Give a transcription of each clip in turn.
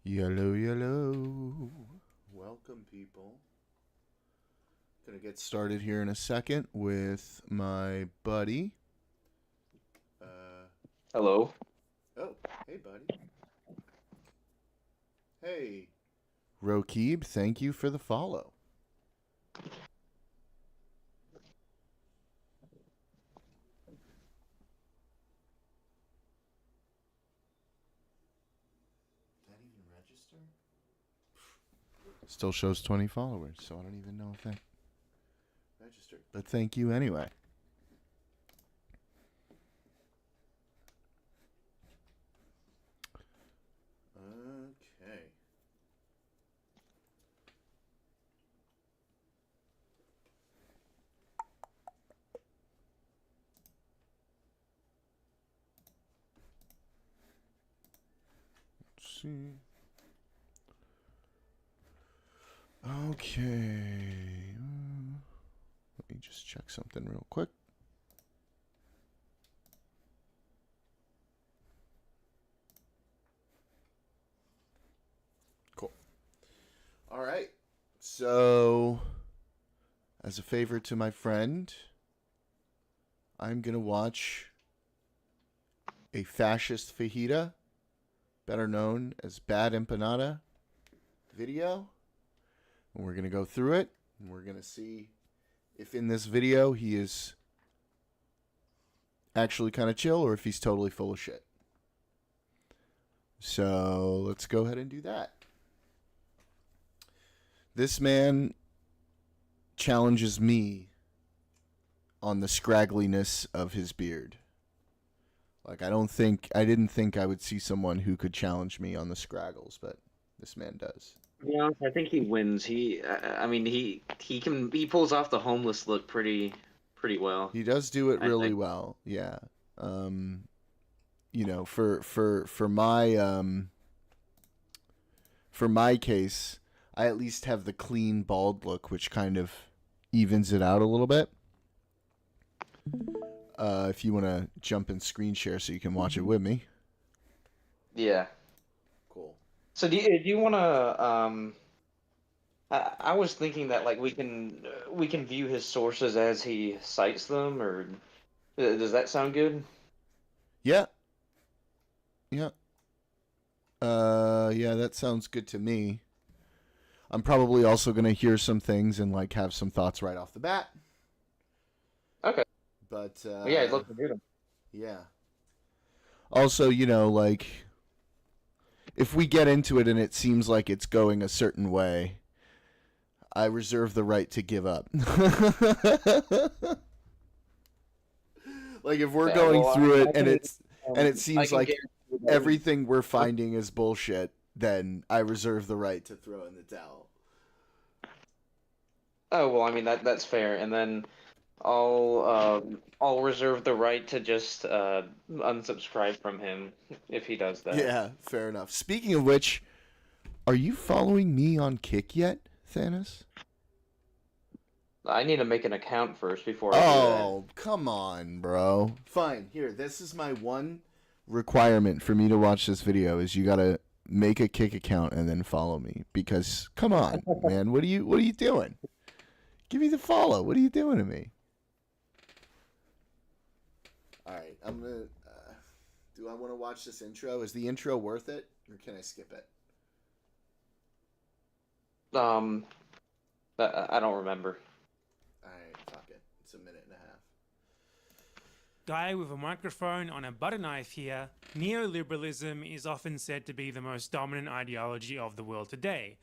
Yellow, yellow. Welcome, people. Gonna get started here in a second with my buddy. Hello. Oh, hey, buddy. Hey. Rokib, thank you for the follow. Did that even register? Still shows 20 followers, so I don't even know if that registered. But thank you anyway. Okay. Let's see. Okay. Let me just check something real quick. Cool. All right. So, as a favor to my friend, I'm going to watch a fascist fajita, better known as Bad Empanada, video. And we're going to go through it. And we're going to see if in this video he is actually kind of chill or if he's totally full of shit. So let's go ahead and do that. This man challenges me on the scraggliness of his beard. Like, I didn't think I would see someone who could challenge me on the scraggles, but this man does. Yeah, I think he wins. He pulls off the homeless look pretty well. He does do it I really think. well. Yeah. For my case, I at least have the clean bald look, which kind of evens it out a little bit. If you want to jump in screen share so you can watch it with me. Yeah. Cool. So do you want to I was thinking that like we can view his sources as he cites them, or does that sound good? Yeah. Yeah. Yeah, that sounds good to me. I'm probably also going to hear some things and like have some thoughts right off the bat. Okay. But Well, yeah, I'd love to hear them. yeah. Also, like if we get into it and it seems like it's going a certain way, I reserve the right to give up. Like if we're Yeah. going Well, through it I and can it I seems can like guarantee that. everything we're finding is bullshit, then I reserve the right to throw in the towel. Oh well, I mean that's fair, and then I'll reserve the right to just unsubscribe from him if he does that. Yeah, fair enough. Speaking of which, are you following me on Kick yet, Thanos? I need to make an account first before I do that. Oh, come on, bro. Fine. Here, this is my one requirement for me to watch this video is you gotta make a Kick account and then follow me. Because come on, man, what are you doing? Give me the follow. What are you doing to me? All right, I'm gonna. Do I want to watch this intro? Is the intro worth it, or can I skip it? Um, I don't remember. All right, fuck it. It's a minute and a half. Guy with a microphone on a butter knife here. Neoliberalism is often said to be the most dominant ideology of the world today.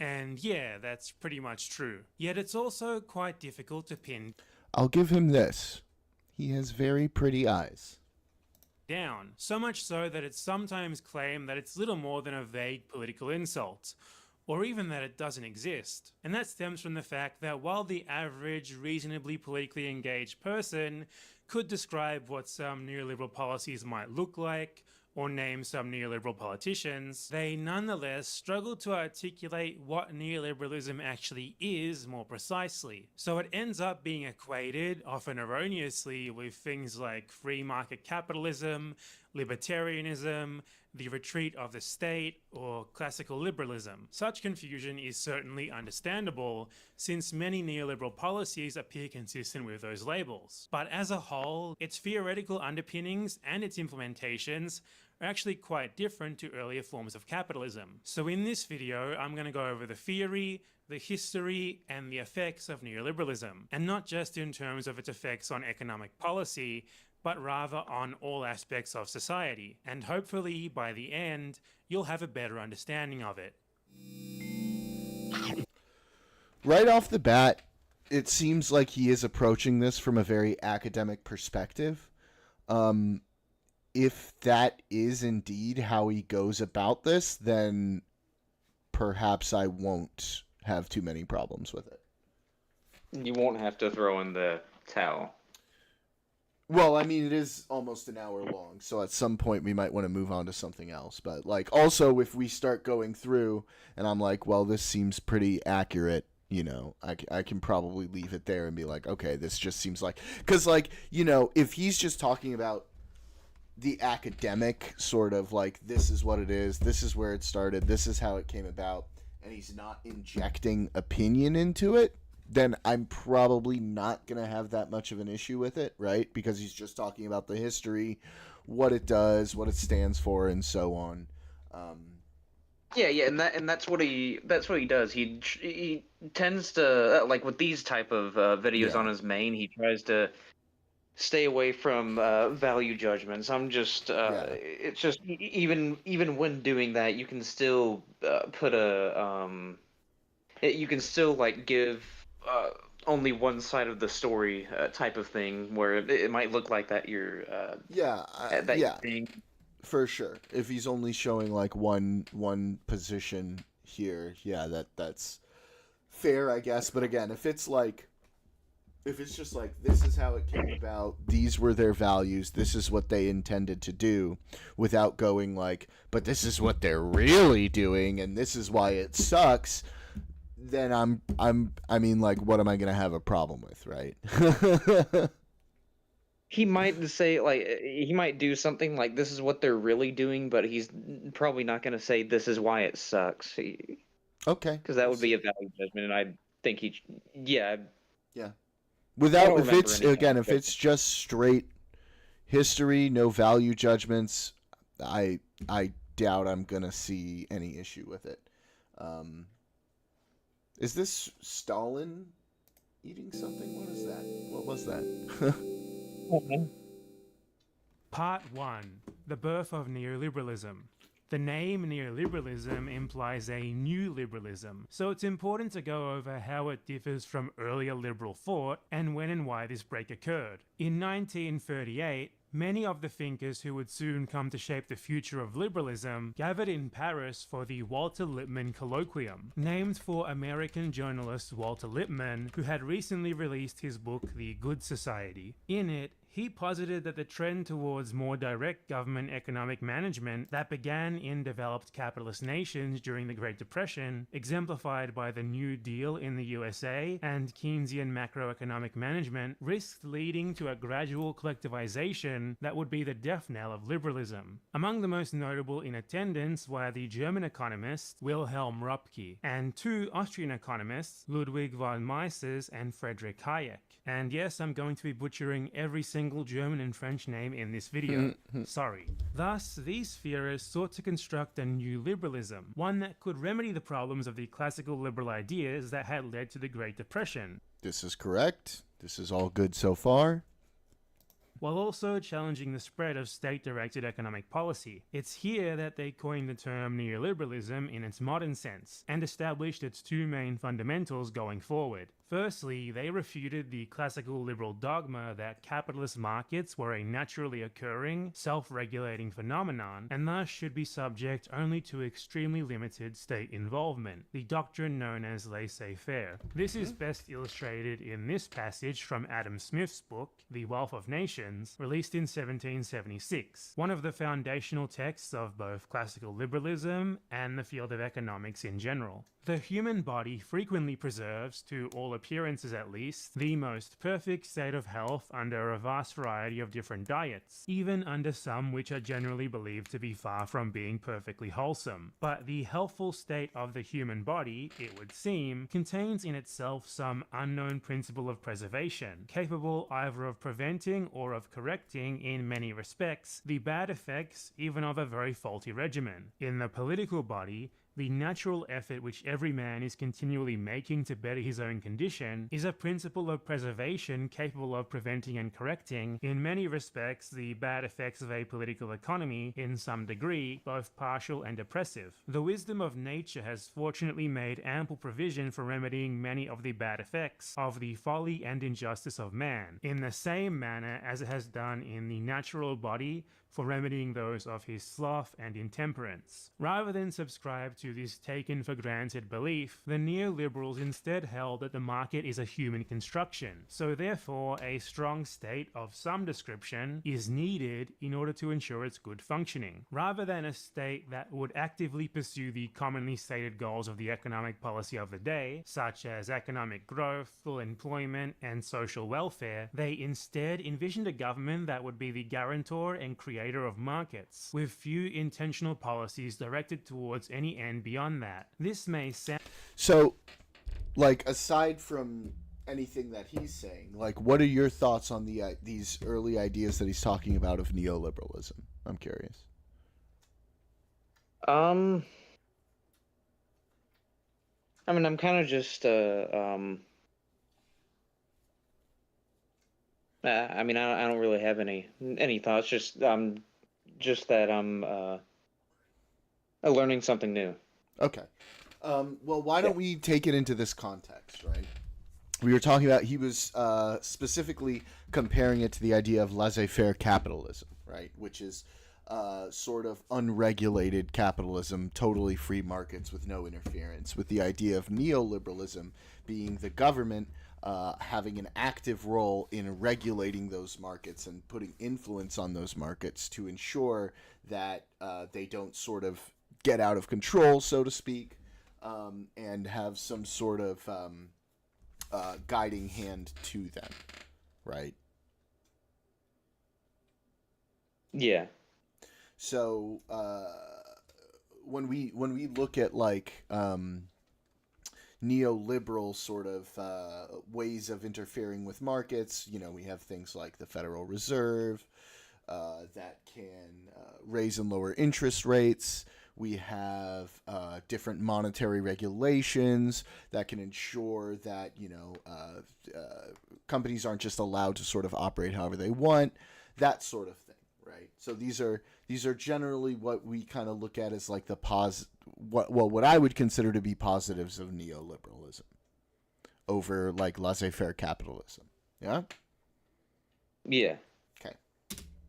And yeah, that's pretty much true. Yet it's also quite difficult to pin I'll give him this. He has very pretty eyes. down, so much so that it's sometimes claimed that it's little more than a vague political insult, or even that it doesn't exist. And that stems from the fact that while the average, reasonably politically engaged person could describe what some neoliberal policies might look like, or name some neoliberal politicians, they nonetheless struggle to articulate what neoliberalism actually is more precisely. So it ends up being equated, often erroneously, with things like free market capitalism, libertarianism, the retreat of the state, or classical liberalism. Such confusion is certainly understandable, since many neoliberal policies appear consistent with those labels. But as a whole, its theoretical underpinnings and its implementations are actually quite different to earlier forms of capitalism. So in this video, I'm going to go over the theory, the history, and the effects of neoliberalism, and not just in terms of its effects on economic policy, but rather on all aspects of society. And hopefully, by the end, you'll have a better understanding of it. Right off the bat, it seems like he is approaching this from a very academic perspective. If that is indeed how he goes about this, then perhaps I won't have too many problems with it. You won't have to throw in the towel. Well, I mean, it is almost an hour long, so at some point we might want to move on to something else. But, like, also, if we start going through and I'm like, well, this seems pretty accurate, you know, I can probably leave it there and be like, okay, this just seems like... Because, like, you know, if he's just talking about the academic sort of, like, this is what it is, this is where it started, this is how it came about, and he's not injecting opinion into it, then I'm probably not going to have that much of an issue with it, right? Because he's just talking about the history, what it does, what it stands for, and so on. Yeah, and that's what he does. He tends to like with these type of videos on his main. He tries to stay away from value judgments. It's just even when doing that, you can still put a you can still like give only one side of the story type of thing, where it might look like that you're for sure. If he's only showing like one position here, yeah, that's fair, I guess. But again, if it's just like, this is how it came about, these were their values, this is what they intended to do, without going like, but this is what they're really doing, and this is why it sucks, then I mean, like, what am I gonna have a problem with, right? He might say, like, he might do something like, this is what they're really doing, but he's probably not going to say, this is why it sucks. Okay. Because that would be a value judgment, and I think yeah. Without, if it's just straight history, no value judgments, I doubt I'm going to see any issue with it. Is this Stalin eating something? What is that? What was that? Part 1. The birth of neoliberalism. The name neoliberalism implies a new liberalism, so it's important to go over how it differs from earlier liberal thought and when and why this break occurred. In 1938, many of the thinkers who would soon come to shape the future of liberalism gathered in Paris for the Walter Lippmann Colloquium, named for American journalist Walter Lippmann, who had recently released his book The Good Society. In it, he posited that the trend towards more direct government economic management that began in developed capitalist nations during the Great Depression, exemplified by the New Deal in the USA and Keynesian macroeconomic management, risked leading to a gradual collectivization that would be the death knell of liberalism. Among the most notable in attendance were the German economist Wilhelm Röpke and two Austrian economists, Ludwig von Mises and Friedrich Hayek. And yes, I'm going to be butchering every single German and French name in this video. Sorry. Thus, these theorists sought to construct a new liberalism, one that could remedy the problems of the classical liberal ideas that had led to the Great Depression. This is correct. This is all good so far. While also challenging the spread of state-directed economic policy. It's here that they coined the term neoliberalism in its modern sense, and established its two main fundamentals going forward. Firstly, they refuted the classical liberal dogma that capitalist markets were a naturally occurring, self-regulating phenomenon, and thus should be subject only to extremely limited state involvement, the doctrine known as laissez-faire. This is best illustrated in this passage from Adam Smith's book, The Wealth of Nations, released in 1776, one of the foundational texts of both classical liberalism and the field of economics in general. The human body frequently preserves, to all appearances at least, the most perfect state of health under a vast variety of different diets, even under some which are generally believed to be far from being perfectly wholesome. But the healthful state of the human body, it would seem, contains in itself some unknown principle of preservation, capable either of preventing or of correcting, in many respects, the bad effects even of a very faulty regimen. In the political body, the natural effort which every man is continually making to better his own condition is a principle of preservation capable of preventing and correcting, in many respects, the bad effects of a political economy, in some degree, both partial and oppressive. The wisdom of nature has fortunately made ample provision for remedying many of the bad effects of the folly and injustice of man, in the same manner as it has done in the natural body for remedying those of his sloth and intemperance. Rather than subscribe to this taken-for-granted belief, the neoliberals instead held that the market is a human construction, so therefore a strong state of some description is needed in order to ensure its good functioning, rather than a state that would actively pursue the commonly stated goals of the economic policy of the day, such as economic growth, full employment, and social welfare. They instead envisioned a government that would be the guarantor and creator of markets, with few intentional policies directed towards any end beyond that. This may sound... So, like, aside from anything that he's saying, like, what are your thoughts on these early ideas that he's talking about of neoliberalism? I'm curious. I mean, I'm kind of just I mean, I don't really have any thoughts. Just that I'm learning something new. Okay. Well, why don't we take it into this context, right? We were talking about, he was specifically comparing it to the idea of laissez-faire capitalism, right? Which is sort of unregulated capitalism, totally free markets with no interference, with the idea of neoliberalism being the government having an active role in regulating those markets and putting influence on those markets to ensure that they don't sort of get out of control, so to speak, and have some sort of guiding hand to them, right? Yeah. So when we look at like neoliberal sort of ways of interfering with markets, you know, we have things like the Federal Reserve that can raise and lower interest rates. We have different monetary regulations that can ensure that, you know, companies aren't just allowed to sort of operate however they want, that sort of thing, right? So these are generally what we kind of look at as like the what I would consider to be positives of neoliberalism over like laissez-faire capitalism. Yeah? Yeah.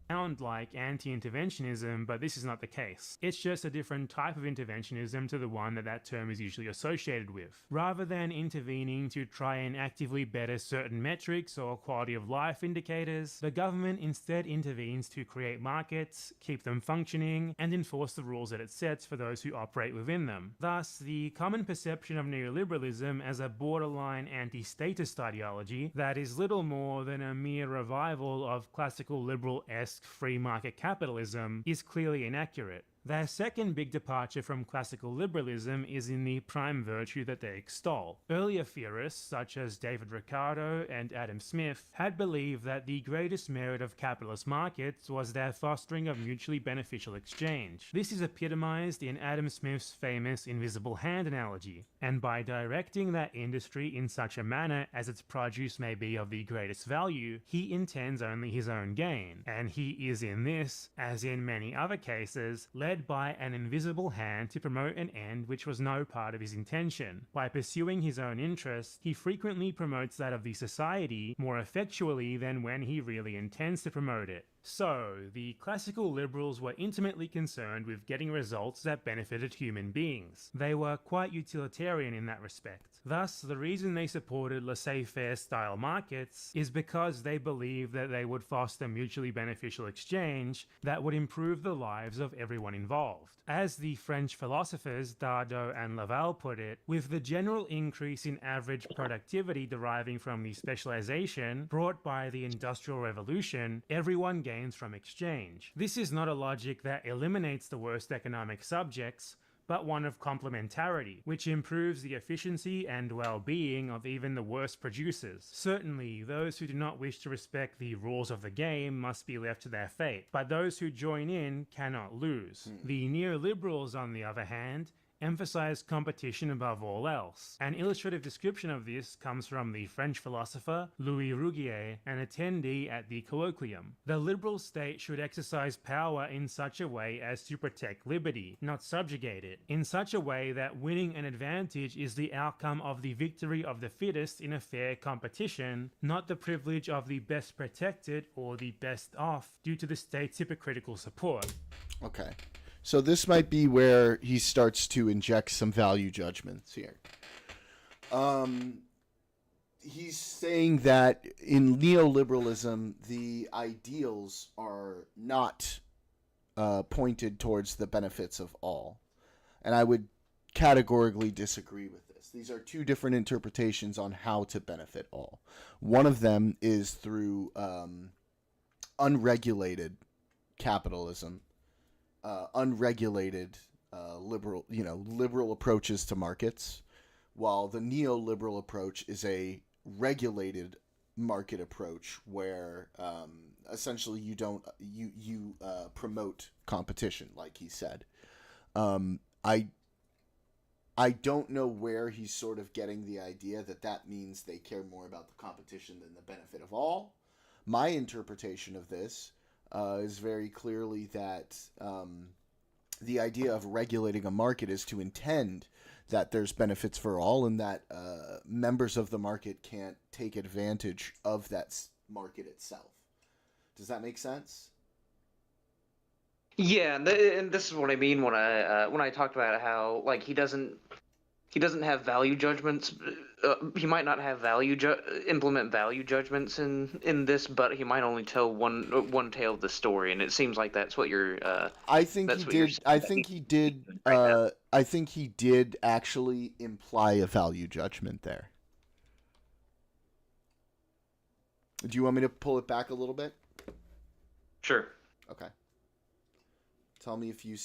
Sound like anti-interventionism, but this is not the case. It's just a different type of interventionism to the one that term is usually associated with. Rather than intervening to try and actively better certain metrics or quality of life indicators, the government instead intervenes to create markets, keep them functioning, and enforce the rules that it sets for those who operate within them. Thus, the common perception of neoliberalism as a borderline anti-statist ideology that is little more than a mere revival of classical liberal-esque free market capitalism is clearly inaccurate. Their second big departure from classical liberalism is in the prime virtue that they extol. Earlier theorists, such as David Ricardo and Adam Smith, had believed that the greatest merit of capitalist markets was their fostering of mutually beneficial exchange. This is epitomized in Adam Smith's famous invisible hand analogy, and by directing that industry in such a manner as its produce may be of the greatest value, he intends only his own gain, and he is in this, as in many other cases, led by an invisible hand to promote an end which was no part of his intention. By pursuing his own interests, he frequently promotes that of the society more effectually than when he really intends to promote it. So, the classical liberals were intimately concerned with getting results that benefited human beings. They were quite utilitarian in that respect. Thus, the reason they supported laissez-faire style markets is because they believed that they would foster mutually beneficial exchange that would improve the lives of everyone involved. As the French philosophers Dardot and Laval put it, with the general increase in average productivity deriving from the specialization brought by the Industrial Revolution, everyone gains from exchange. This is not a logic that eliminates the worst economic subjects, but one of complementarity, which improves the efficiency and well-being of even the worst producers. Certainly, those who do not wish to respect the rules of the game must be left to their fate, but those who join in cannot lose. The neoliberals, on the other hand, emphasize competition above all else. An illustrative description of this comes from the French philosopher Louis Rougier, an attendee at the colloquium. The liberal state should exercise power in such a way as to protect liberty, not subjugate it, in such a way that winning an advantage is the outcome of the victory of the fittest in a fair competition, not the privilege of the best protected or the best off due to the state's hypocritical support. Okay. So this might be where he starts to inject some value judgments here. He's saying that in neoliberalism, the ideals are not pointed towards the benefits of all. And I would categorically disagree with this. These are two different interpretations on how to benefit all. One of them is through unregulated capitalism. Unregulated liberal approaches to markets, while the neoliberal approach is a regulated market approach where essentially you promote competition, like he said. I don't know where he's sort of getting the idea that means they care more about the competition than the benefit of all. My interpretation of this is very clearly that the idea of regulating a market is to intend that there's benefits for all and that members of the market can't take advantage of that market itself. Does that make sense? Yeah, and this is what I mean when I talked about how like he doesn't have value judgments. He might not have implement value judgments in this, but he might only tell one tale of the story, and it seems like that's what you're. I think he did. I think he did. I think he did actually imply a value judgment there. Do you want me to pull it back a little bit? Sure. Okay. Tell me if you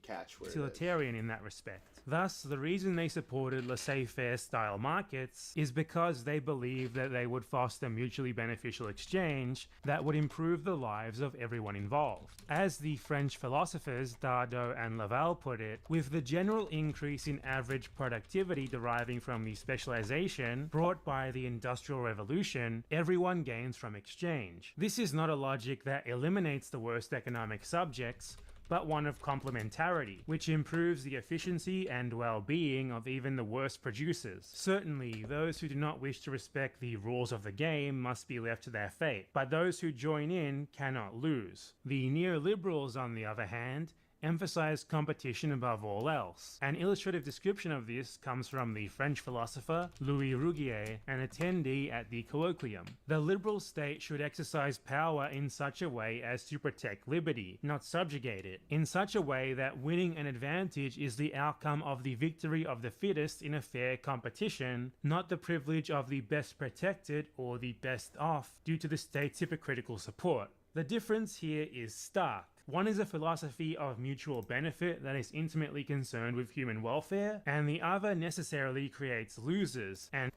catch where Utilitarian in that respect. Thus, the reason they supported laissez-faire style markets is because they believed that they would foster mutually beneficial exchange that would improve the lives of everyone involved. As the French philosophers Dardot and Laval put it, with the general increase in average productivity deriving from the specialization brought by the Industrial Revolution, everyone gains from exchange. This is not a logic that eliminates the worst economic subjects, but one of complementarity, which improves the efficiency and well-being of even the worst producers. Certainly, those who do not wish to respect the rules of the game must be left to their fate, but those who join in cannot lose. The neoliberals, on the other hand, emphasize competition above all else. An illustrative description of this comes from the French philosopher Louis Rougier, an attendee at the colloquium. The liberal state should exercise power in such a way as to protect liberty, not subjugate it, in such a way that winning an advantage is the outcome of the victory of the fittest in a fair competition, not the privilege of the best protected or the best off due to the state's hypocritical support. The difference here is stark. One is a philosophy of mutual benefit that is intimately concerned with human welfare, and the other necessarily creates losers and...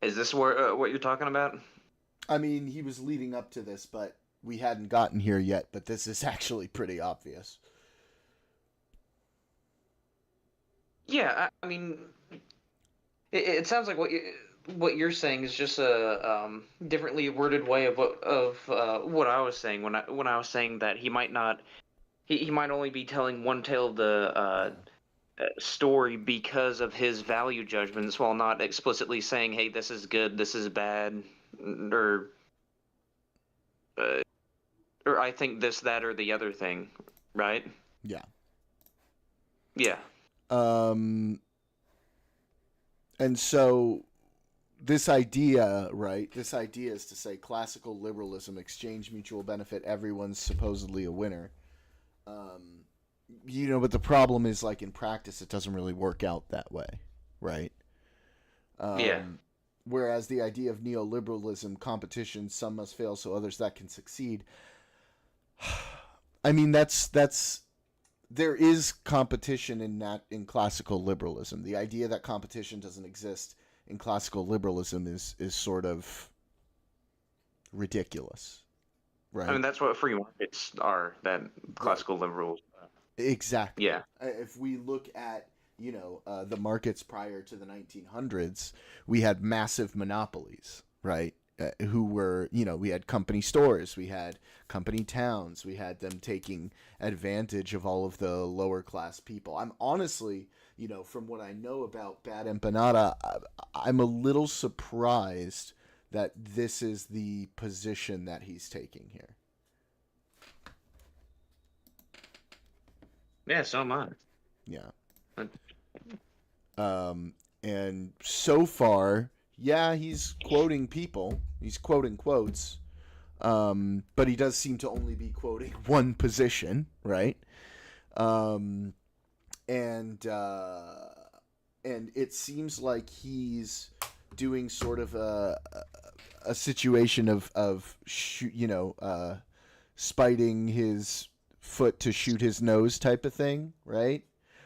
Is this what you're talking about? I mean, he was leading up to this, but we hadn't gotten here yet, but this is actually pretty obvious. Yeah, I mean, it sounds like what you're saying is just a differently worded way of what I was saying when I was saying that he might not he might only be telling one tale of story because of his value judgments, while not explicitly saying, "Hey, this is good, this is bad," or uh, or I think this, that, or the other thing, right? Yeah. Yeah. And so this idea, right? This idea is to say classical liberalism, exchange mutual benefit, everyone's supposedly a winner. But the problem is, like, in practice, it doesn't really work out that way, right? Yeah. Whereas the idea of neoliberalism, competition, some must fail so others that can succeed. I mean, there is competition in classical liberalism. The idea that competition doesn't exist in classical liberalism is sort of ridiculous, right? I mean, that's what free markets are. That Right. classical liberals. Exactly. Yeah. If we look at the markets prior to the 1900s, we had massive monopolies, right? Who were, we had company stores, we had company towns, we had them taking advantage of all of the lower class people. I'm honestly, from what I know about Bad Empanada, I'm a little surprised that this is the position that he's taking here. Yeah. So am I. Yeah. Uh, And so far, yeah, he's quoting people. He's quoting quotes. But he does seem to only be quoting one position, right? Um, and it seems like he's doing sort of a situation of spiting his foot to shoot his nose type of thing, right?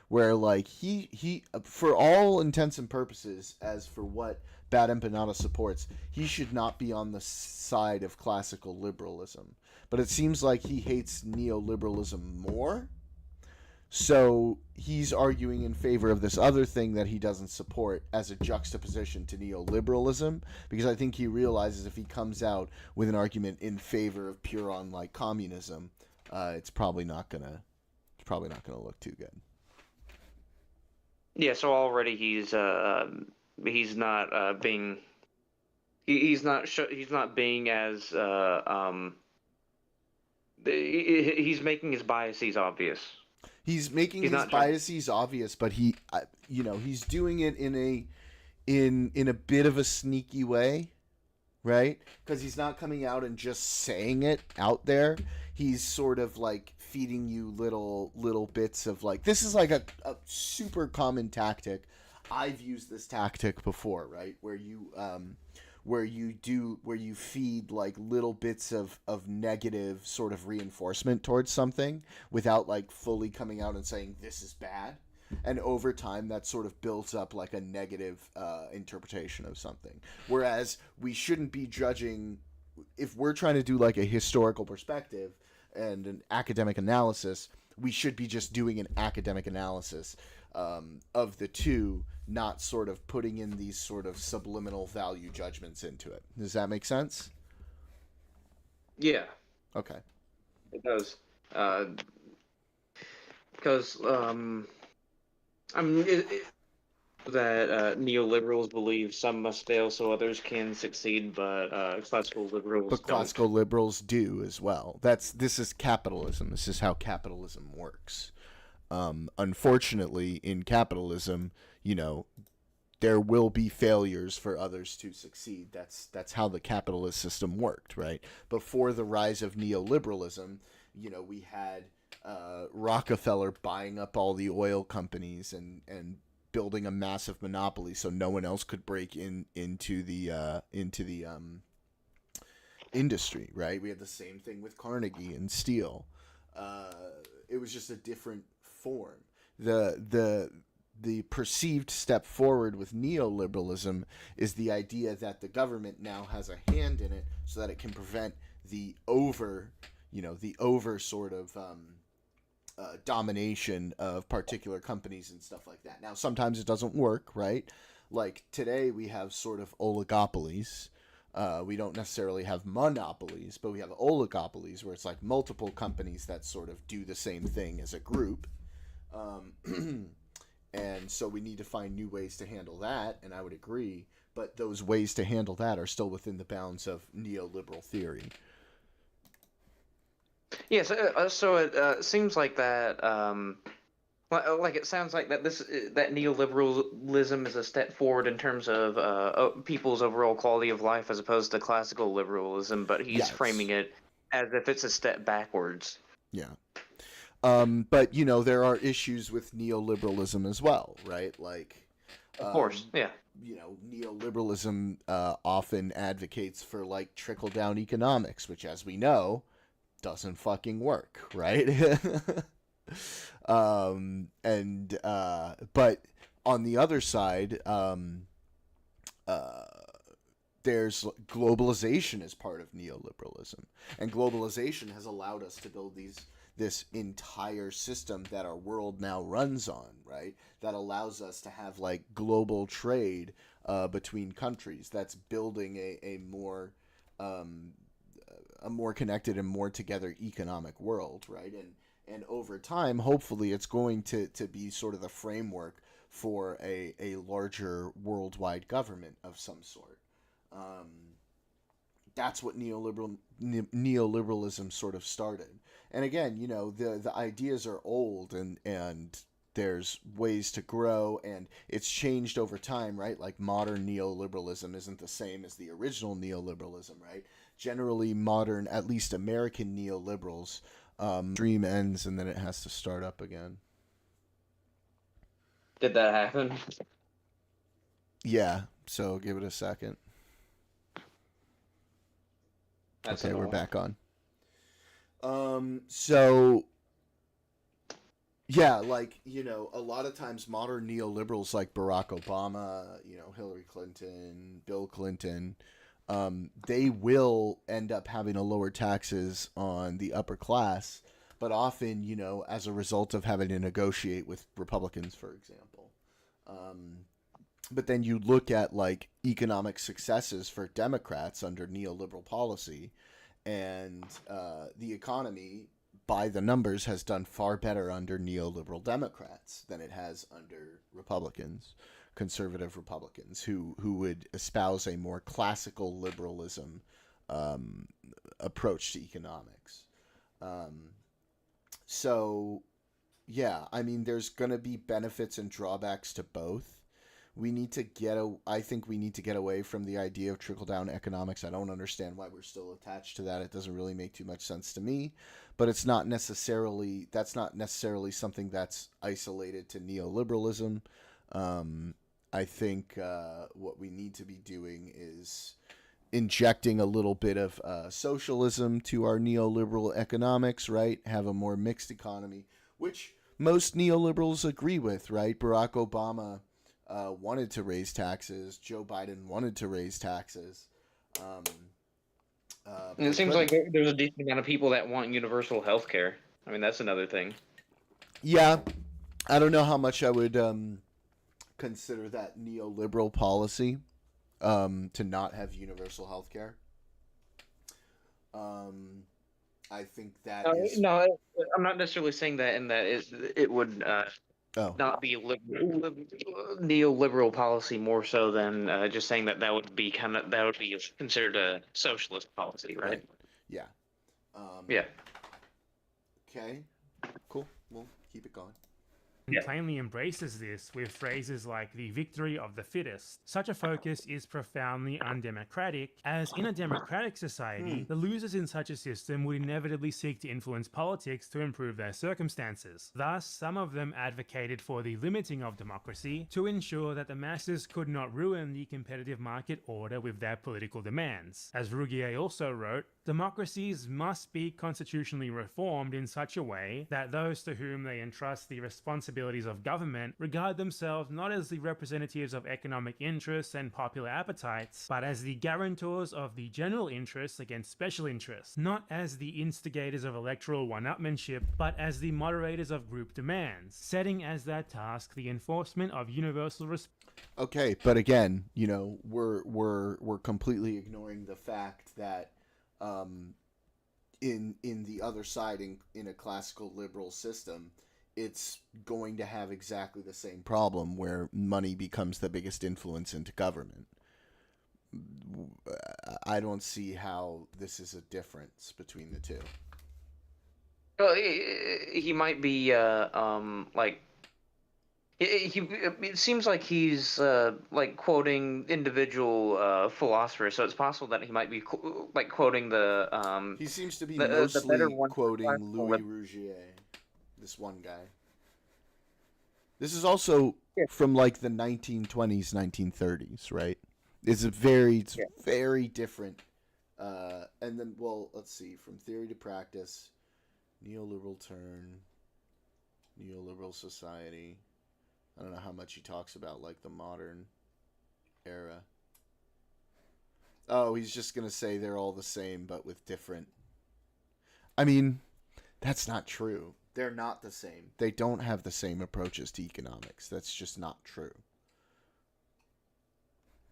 Where, like, he for all intents and purposes, as for what Bad Empanada supports, he should not be on the side of classical liberalism. But it seems like he hates neoliberalism more. So he's arguing in favor of this other thing that he doesn't support as a juxtaposition to neoliberalism, because I think he realizes if he comes out with an argument in favor of pure on, like, communism, it's probably not gonna look too good. Yeah. So already he's not being he's not being as he's making his biases obvious. He's making He's his not trying. biases obvious, but he's doing it in a bit of a sneaky way, right? Because he's not coming out and just saying it out there. He's sort of like feeding you little bits of, like, this is like a super common tactic. I've used this tactic before, right? Where you feed, like, little bits of negative sort of reinforcement towards something without, like, fully coming out and saying this is bad. And over time, that sort of builds up, like, a negative interpretation of something. Whereas we shouldn't be judging, if we're trying to do, like, a historical perspective and an academic analysis, we should be just doing an academic analysis of the two, not sort of putting in these sort of subliminal value judgments into it. Does that make sense? Yeah, Okay. it does. Because I mean that neoliberals believe some must fail so others can succeed, but classical liberals But don't. classical liberals do as well. This is capitalism. This is how capitalism works. Unfortunately, in capitalism, there will be failures for others to succeed. That's how the capitalist system worked, right? Before the rise of neoliberalism, we had Rockefeller buying up all the oil companies and building a massive monopoly so no one else could break into the industry, right? We had the same thing with Carnegie and steel. It was just a different form. The perceived step forward with neoliberalism is the idea that the government now has a hand in it so that it can prevent the over sort of domination of particular companies and stuff like that. Now, sometimes it doesn't work, right? Like today, we have sort of oligopolies. We don't necessarily have monopolies, but we have oligopolies where it's like multiple companies that sort of do the same thing as a group. And so we need to find new ways to handle that, and I would agree. But those ways to handle that are still within the bounds of neoliberal theory. Yeah, so it seems like that. Like it sounds like that that neoliberalism is a step forward in terms of people's overall quality of life as opposed to classical liberalism, but he's Yes. framing it as if it's a step backwards. Yeah. But there are issues with neoliberalism as well, right? Like, Of course, yeah. Neoliberalism often advocates for like trickle down economics, which, as we know, doesn't fucking work, right? But on the other side, uh, there's globalization as part of neoliberalism, and globalization has allowed us to build this entire system that our world now runs on, right? That allows us to have like global trade between countries. That's building um, a more connected and more together economic world, right? And over time, hopefully, it's going to be sort of the framework for a larger worldwide government of some sort. Um, that's what neoliberalism sort of started. And again, the ideas are old, and there's ways to grow, and it's changed over time, right? Like modern neoliberalism isn't the same as the original neoliberalism, right? Generally, modern, at least American neoliberals, dream ends and then it has to start up again. Did that happen? Yeah, so give it a second. That's Okay, we're annoying. back on. So yeah, like, a lot of times modern neoliberals like Barack Obama, Hillary Clinton, Bill Clinton, they will end up having to lower taxes on the upper class, but often, as a result of having to negotiate with Republicans, for example. Um, but then you look at like economic successes for Democrats under neoliberal policy, and the economy, by the numbers, has done far better under neoliberal Democrats than it has under Republicans, conservative Republicans, who would espouse a more classical liberalism um, approach to economics. Um, so, yeah, I mean, there's going to be benefits and drawbacks to both. I think we need to get away from the idea of trickle down economics. I don't understand why we're still attached to that. It doesn't really make too much sense to me, but that's not necessarily something that's isolated to neoliberalism. I think what we need to be doing is injecting a little bit of socialism to our neoliberal economics, right? Have a more mixed economy, which most neoliberals agree with, right? Barack Obama wanted to raise taxes. Joe Biden wanted to raise taxes. Um, And but it they seems like couldn't. there's a decent amount of people that want universal health care. I mean, that's another thing. Yeah, I don't know how much I would consider that neoliberal policy to not have universal health care. Um, I think that is. No, I'm not necessarily saying that, and that it would Oh, not be a neoliberal policy more so than just saying that that would be considered a socialist policy, right? right. Yeah. Um, Yeah. okay. Cool. We'll keep it going. Yeah. Plainly embraces this with phrases like the victory of the fittest. Such a focus is profoundly undemocratic, as in a democratic society, the losers in such a system would inevitably seek to influence politics to improve their circumstances. Thus, some of them advocated for the limiting of democracy to ensure that the masses could not ruin the competitive market order with their political demands. As Rougier also wrote, democracies must be constitutionally reformed in such a way that those to whom they entrust the responsibilities of government regard themselves not as the representatives of economic interests and popular appetites, but as the guarantors of the general interests against special interests, not as the instigators of electoral one-upmanship, but as the moderators of group demands, setting as their task the enforcement of universal respect. Okay, but again, we're completely ignoring the fact that um, in the other side, in a classical liberal system, it's going to have exactly the same problem where money becomes the biggest influence into government. I don't see how this is a difference between the two. Well, he might be like it seems like he's like quoting individual philosophers, so it's possible that he might be like quoting He seems to be the better mostly one quoting Louis Rougier, this one guy. This is also from like the 1920s, 1930s, right? It's very different. And then, well, let's see, from theory to practice, neoliberal turn, neoliberal society. I don't know how much he talks about like the modern era. Oh, he's just gonna say they're all the same but with different. I mean, that's not true. They're not the same. They don't have the same approaches to economics. That's just not true.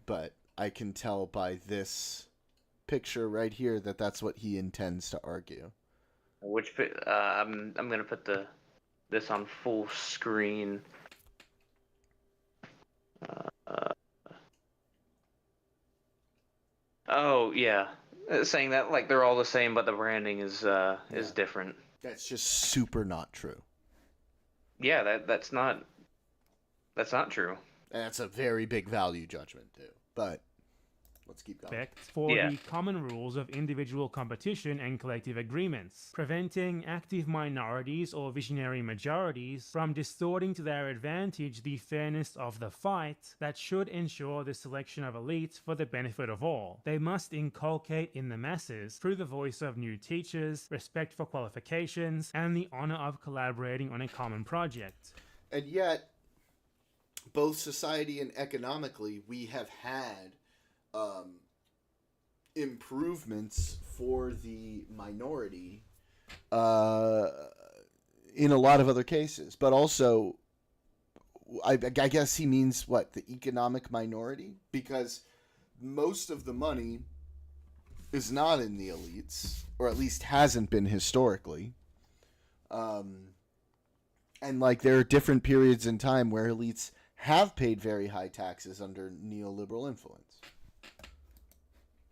But I can tell by this picture right here that that's what he intends to argue. I'm gonna put this on full screen. Oh yeah, saying that like they're all the same, but the branding is different. That's just super not true. Yeah, that's not true. And that's a very big value judgment too. But let's keep going. For the common rules of individual competition and collective agreements, preventing active minorities or visionary majorities from distorting to their advantage the fairness of the fight that should ensure the selection of elites for the benefit of all. They must inculcate in the masses, through the voice of new teachers, respect for qualifications, and the honor of collaborating on a common project. And yet, both society and economically, we have had improvements for the minority in a lot of other cases. But also, I guess he means what? The economic minority? Because most of the money is not in the elites, or at least hasn't been historically. And like there are different periods in time where elites have paid very high taxes under neoliberal influence.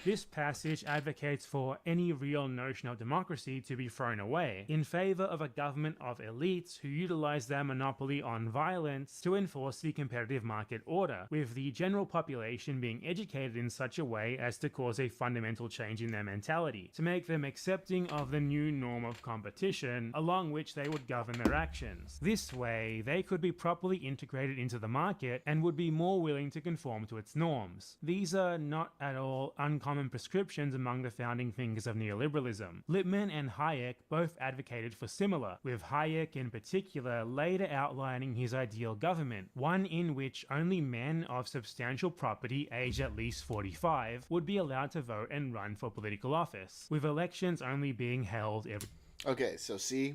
This passage advocates for any real notion of democracy to be thrown away, in favor of a government of elites who utilize their monopoly on violence to enforce the competitive market order, with the general population being educated in such a way as to cause a fundamental change in their mentality, to make them accepting of the new norm of competition, along which they would govern their actions. This way, they could be properly integrated into the market and would be more willing to conform to its norms. These are not at all uncommon prescriptions among the founding thinkers of neoliberalism. Lippmann and Hayek both advocated for similar, with Hayek in particular later outlining his ideal government, one in which only men of substantial property aged at least 45 would be allowed to vote and run for political office, with elections only being held every... Okay, so see,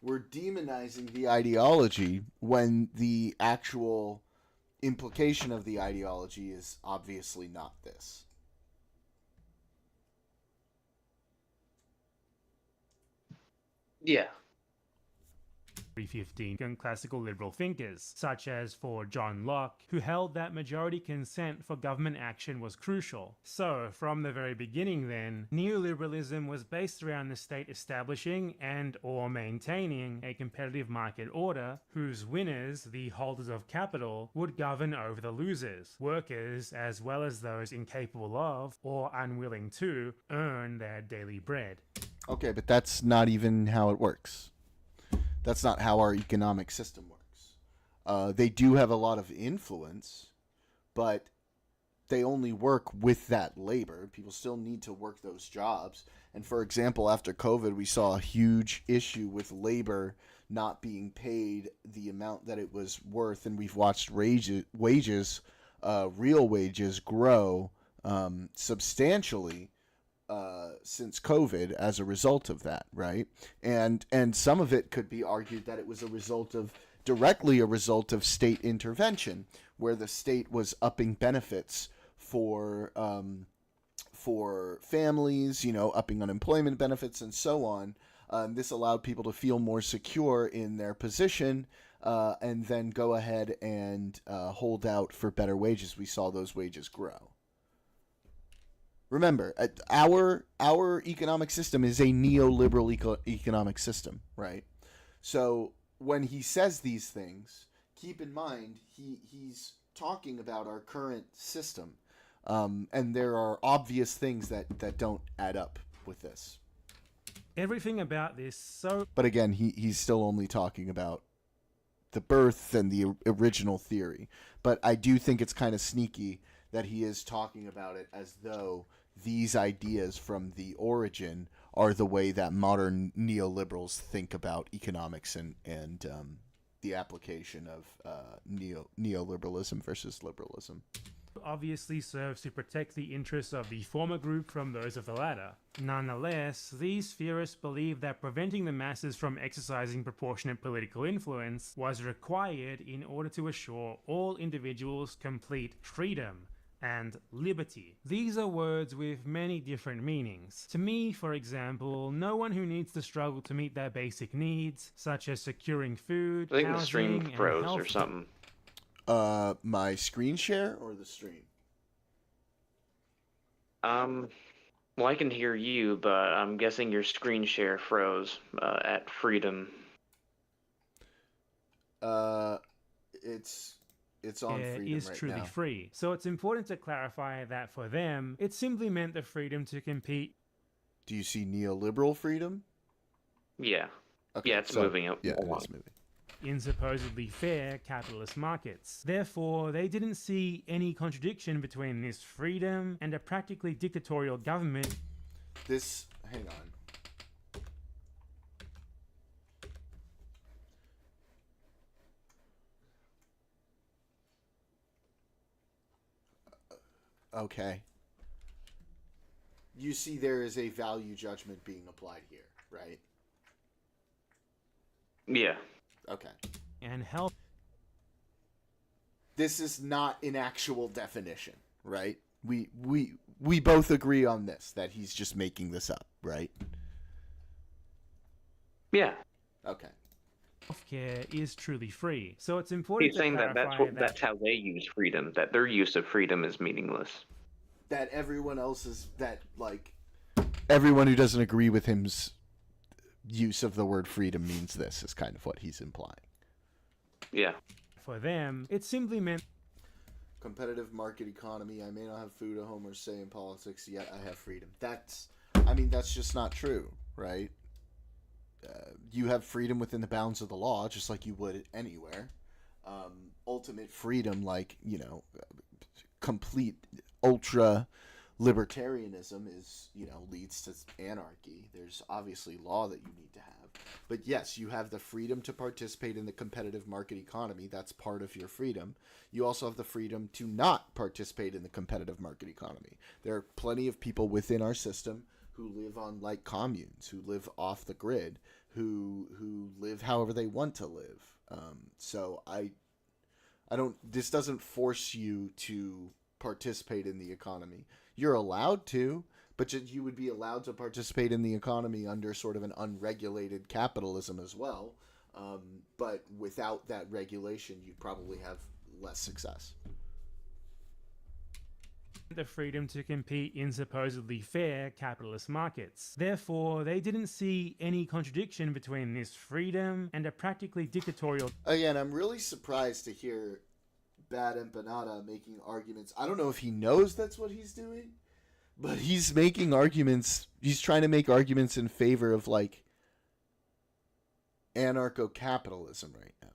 we're demonizing the ideology when the actual implication of the ideology is obviously not this. Yeah. 315 classical liberal thinkers, such as for John Locke, who held that majority consent for government action was crucial. So, from the very beginning then, neoliberalism was based around the state establishing and or maintaining a competitive market order whose winners, the holders of capital, would govern over the losers, workers as well as those incapable of, or unwilling to, earn their daily bread. Okay, but that's not even how it works. That's not how our economic system works. They do have a lot of influence, but they only work with that labor. People still need to work those jobs. And for example, after COVID, we saw a huge issue with labor not being paid the amount that it was worth, and we've watched wages, real wages, grow substantially since COVID as a result of that, right? And some of it could be argued that it was directly a result of state intervention, where the state was upping benefits for families, upping unemployment benefits and so on, This allowed people to feel more secure in their position, and then go ahead and hold out for better wages. We saw those wages grow. Remember, our economic system is a neoliberal economic system, right? So when he says these things, keep in mind he's talking about our current system, and there are obvious things that don't add up with this. Everything about this so But again, he's still only talking about the birth and the original theory. But I do think it's kind of sneaky that he is talking about it as though these ideas from the origin are the way that modern neoliberals think about economics and the application of neoliberalism versus liberalism. obviously serves to protect the interests of the former group from those of the latter. Nonetheless, these theorists believe that preventing the masses from exercising proportionate political influence was required in order to assure all individuals complete freedom and liberty. These are words with many different meanings. To me, for example, no one who needs to struggle to meet their basic needs, such as securing food, I think the housing, stream and froze health. or something. My screen share or the stream? Well, I can hear you, but I'm guessing your screen share froze at freedom. It's on freedom is right truly now. free. So it's important to clarify that for them, it simply meant the freedom to compete. Do you see neoliberal freedom? Yeah. Okay, Yeah, it's so- moving up. Yeah, it is moving. In supposedly fair capitalist markets. Therefore, they didn't see any contradiction between this freedom and a practically dictatorial government. Hang on. Okay. You see there is a value judgment being applied here, right? Yeah. Okay. And health. This is not an actual definition, right? We both agree on this, that he's just making this up, right? Yeah. Okay. Healthcare is truly free. So it's important He's to saying that clarify that's how they use freedom, that their use of freedom is meaningless. That everyone else is, everyone who doesn't agree with him's use of the word freedom means this, is kind of what he's implying. Yeah. for them, it simply meant Competitive market economy. I may not have food at home or say in politics, yet I have freedom. That's just not true, right? You have freedom within the bounds of the law, just like you would anywhere. Ultimate freedom, complete ultra libertarianism is, leads to anarchy. There's obviously law that you need to have. But yes, you have the freedom to participate in the competitive market economy. That's part of your freedom. You also have the freedom to not participate in the competitive market economy. There are plenty of people within our system who live on like communes, who live off the grid, who live however they want to live. So I don't. This doesn't force you to participate in the economy. You're allowed to, but you would be allowed to participate in the economy under sort of an unregulated capitalism as well. But without that regulation, you'd probably have less success. the freedom to compete in supposedly fair capitalist markets. Therefore, they didn't see any contradiction between this freedom and a practically dictatorial. Again, I'm really surprised to hear Bad Empanada making arguments. I don't know if he knows that's what he's doing, but he's making arguments. He's trying to make arguments in favor of anarcho-capitalism right now.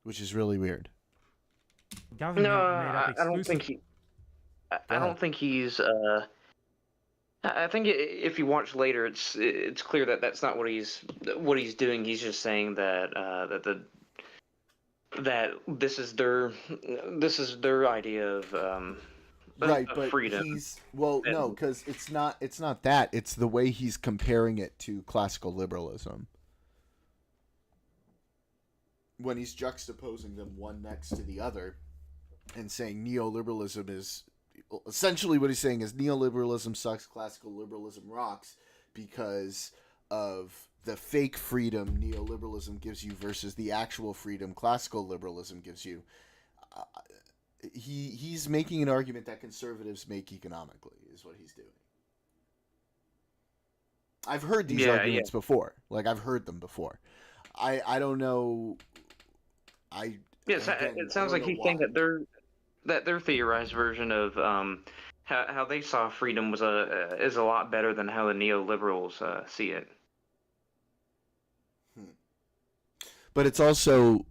Which is really weird. Government No, made up I don't exclusive- think he. I ahead. don't think he's. I think if you watch later, it's clear that that's not what he's doing. He's just saying that this is their idea of Right, of but freedom. no, because it's not that. It's the way he's comparing it to classical liberalism. When he's juxtaposing them one next to the other and saying neoliberalism is essentially what he's saying is neoliberalism sucks, classical liberalism rocks, because of the fake freedom neoliberalism gives you versus the actual freedom classical liberalism gives you. He's making an argument that conservatives make economically, is what he's doing. I've heard these arguments before. Like, I've heard them before. I don't know. Yes, it sounds like he's saying that their theorized version of how they saw freedom was is a lot better than how the neoliberals see it. But it's also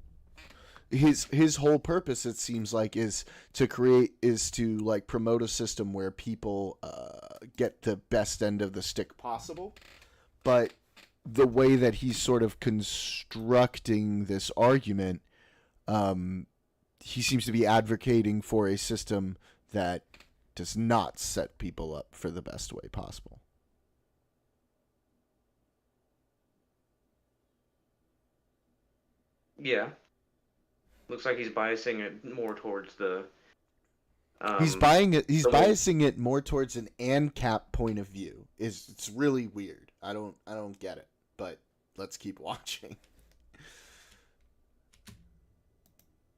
his whole purpose, it seems like, is to like promote a system where people get the best end of the stick possible. But the way that he's sort of constructing this argument, he seems to be advocating for a system that does not set people up for the best way possible. Yeah. Looks like he's biasing it more towards the. He's biasing it more towards an ANCAP point of view. It's really weird. I don't get it. But let's keep watching.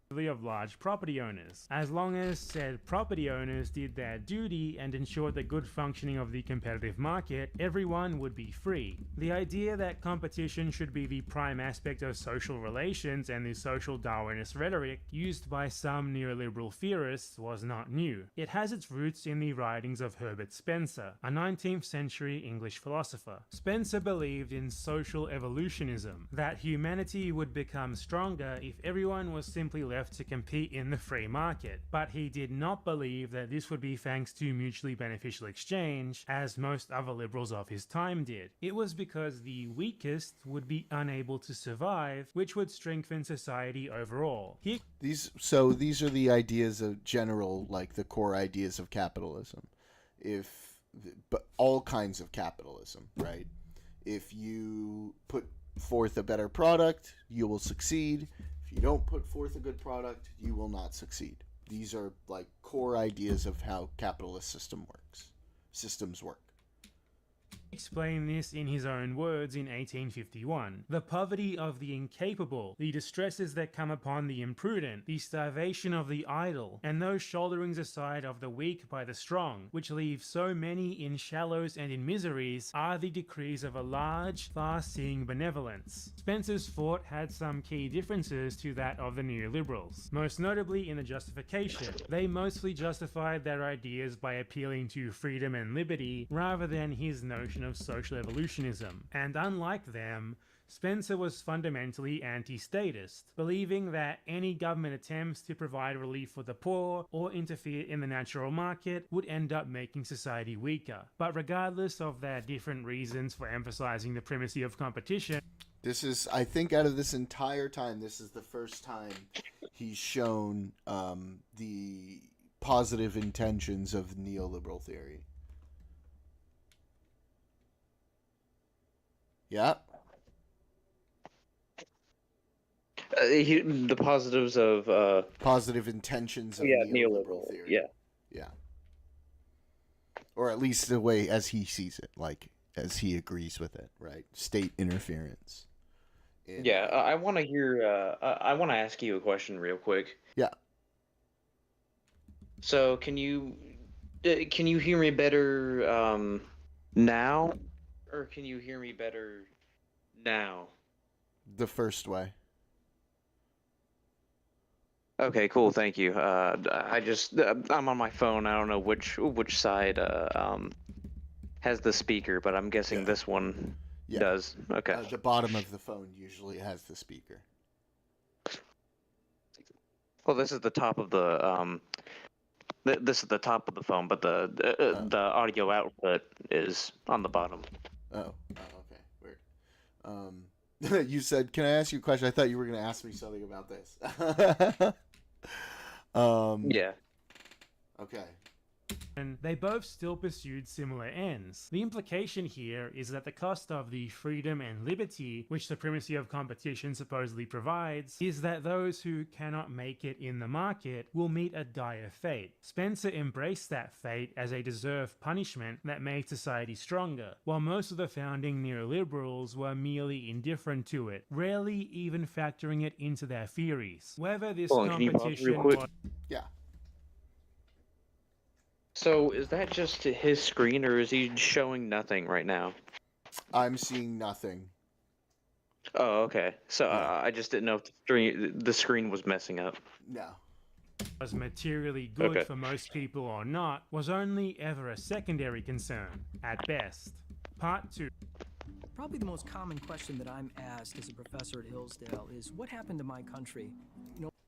Of large property owners, as long as said property owners did their duty and ensured the good functioning of the competitive market, everyone would be free. The idea that competition should be the prime aspect of social relations and the social Darwinist rhetoric used by some neoliberal theorists was not new. It has its roots in the writings of Herbert Spencer, a 19th century English philosopher. Spencer believed in social evolutionism, that humanity would become stronger if everyone was simply left to compete in the free market, but he did not believe that this would be thanks to mutually beneficial exchange, as most other liberals of his time did. It was because the weakest would be unable to survive, which would strengthen society overall. These are the ideas of general, like the core ideas of capitalism. But all kinds of capitalism, right? If you put forth a better product, you will succeed. If you don't put forth a good product, you will not succeed. These are like core ideas of how capitalist systems work. Explained this in his own words in 1851. The poverty of the incapable, the distresses that come upon the imprudent, the starvation of the idle, and those shoulderings aside of the weak by the strong, which leave so many in shallows and in miseries, are the decrees of a large, far-seeing benevolence. Spencer's thought had some key differences to that of the neoliberals, most notably in the justification. They mostly justified their ideas by appealing to freedom and liberty, rather than his notion of social evolutionism, and unlike them, Spencer was fundamentally anti-statist, believing that any government attempts to provide relief for the poor or interfere in the natural market would end up making society weaker. But regardless of their different reasons for emphasizing the primacy of competition, this is, I think, out of this entire time, this is the first time he's shown the positive intentions of neoliberal theory. Yeah. The positives of positive intentions of neoliberal theory. Yeah. Or at least the way as he sees it, like as he agrees with it, right? State interference. I want to hear. I want to ask you a question real quick. Yeah. So can you hear me better now? Or can you hear me better now? The first way. Okay, cool. Thank you. I'm on my phone. I don't know which side has the speaker, but I'm guessing this one does. Okay. The bottom of the phone usually has the speaker. Well, this is the top of the this is the top of the phone, but the audio output is on the bottom. Oh, okay. Weird. You said, can I ask you a question? I thought you were going to ask me something about this. Yeah. Okay. and they both still pursued similar ends. The implication here is that the cost of the freedom and liberty which supremacy of competition supposedly provides is that those who cannot make it in the market will meet a dire fate. Spencer embraced that fate as a deserved punishment that made society stronger, while most of the founding neoliberals were merely indifferent to it, rarely even factoring it into their theories. Whether this Hold on, can you pause real competition quick? was Yeah. So is that just to his screen, or is he showing nothing right now? I'm seeing nothing. Oh, okay. So Yeah. I just didn't know if the screen was messing up. No. was materially good Okay. for most people or not was only ever a secondary concern, at best. Part 2. Probably the most common question that I'm asked as a professor at Hillsdale is, what happened to my country?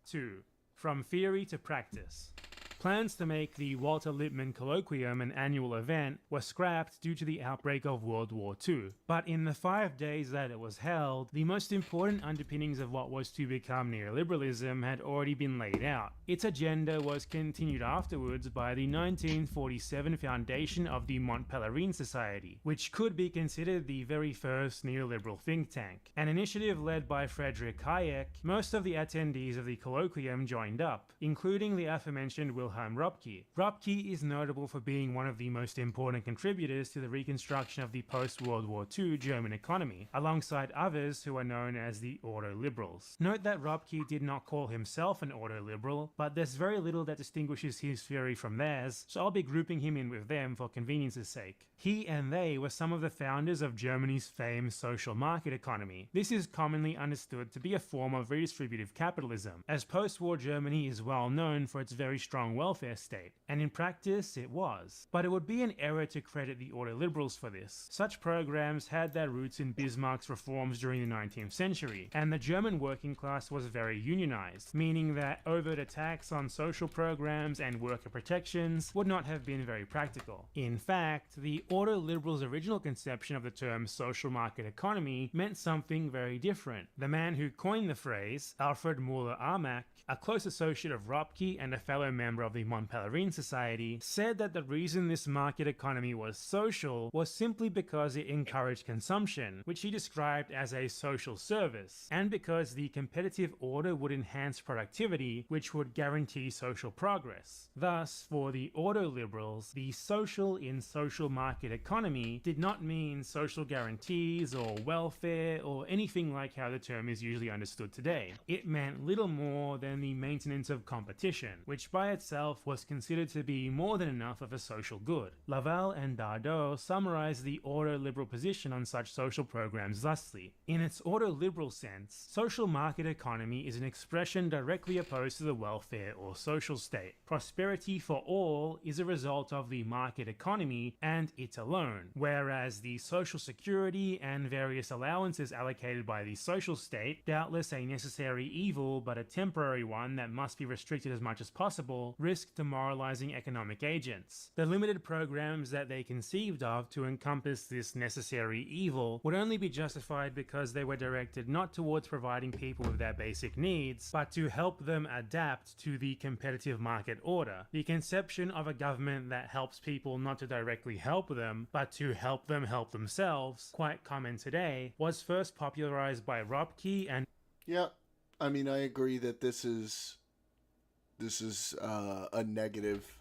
2. From theory to practice. Plans to make the Walter Lippmann Colloquium an annual event were scrapped due to the outbreak of World War II, but in the 5 days that it was held, the most important underpinnings of what was to become neoliberalism had already been laid out. Its agenda was continued afterwards by the 1947 foundation of the Mont Pelerin Society, which could be considered the very first neoliberal think tank. An initiative led by Friedrich Hayek, most of the attendees of the colloquium joined up, including the aforementioned Wilhelm Röpke. Röpke is notable for being one of the most important contributors to the reconstruction of the post-World War II German economy, alongside others who are known as the Ordo-Liberals. Note that Röpke did not call himself an Ordo-Liberal, but there's very little that distinguishes his theory from theirs, so I'll be grouping him in with them for convenience's sake. He and they were some of the founders of Germany's famed social market economy. This is commonly understood to be a form of redistributive capitalism, as post-war Germany is well known for its very strong welfare state, and in practice it was. But it would be an error to credit the Ordo-Liberals for this. Such programs had their roots in Bismarck's reforms during the 19th century, and the German working class was very unionized, meaning that overt attacks on social programs and worker protections would not have been very practical. In fact, the Ordo-Liberals' original conception of the term social market economy meant something very different. The man who coined the phrase, Alfred Müller-Armack, a close associate of Röpke and a fellow member of the Mont Pelerin Society, said that the reason this market economy was social was simply because it encouraged consumption, which he described as a social service, and because the competitive order would enhance productivity, which would guarantee social progress. Thus, for the Ordo-Liberals, the social in social market economy did not mean social guarantees or welfare or anything like how the term is usually understood today. It meant little more than the maintenance of competition, which by itself was considered to be more than enough of a social good. Laval and Dardot summarized the Ordo-Liberal position on such social programs thusly. In its Ordo-Liberal sense, social market economy is an expression directly opposed to the welfare or social state. Prosperity for all is a result of the market economy and it alone, whereas the social security and various allowances allocated by the social state, doubtless a necessary evil but a temporary one that must be restricted as much as possible, risk demoralizing economic agents. The limited programs that they conceived of to encompass this necessary evil would only be justified because they were directed not towards providing people with their basic needs, but to help them adapt to the competitive market order. The conception of a government that helps people not to directly help them, but to help them help themselves, quite common today, was first popularized by Röpke and Yeah. I mean, I agree that this is a negative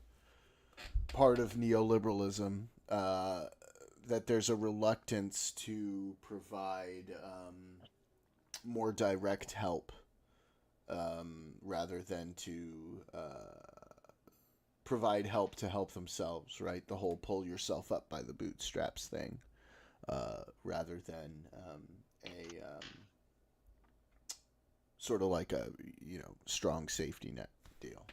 part of neoliberalism, that there's a reluctance to provide more direct help rather than to provide help to help themselves, right? The whole pull yourself up by the bootstraps thing, rather than a sort of like a, strong safety net deal.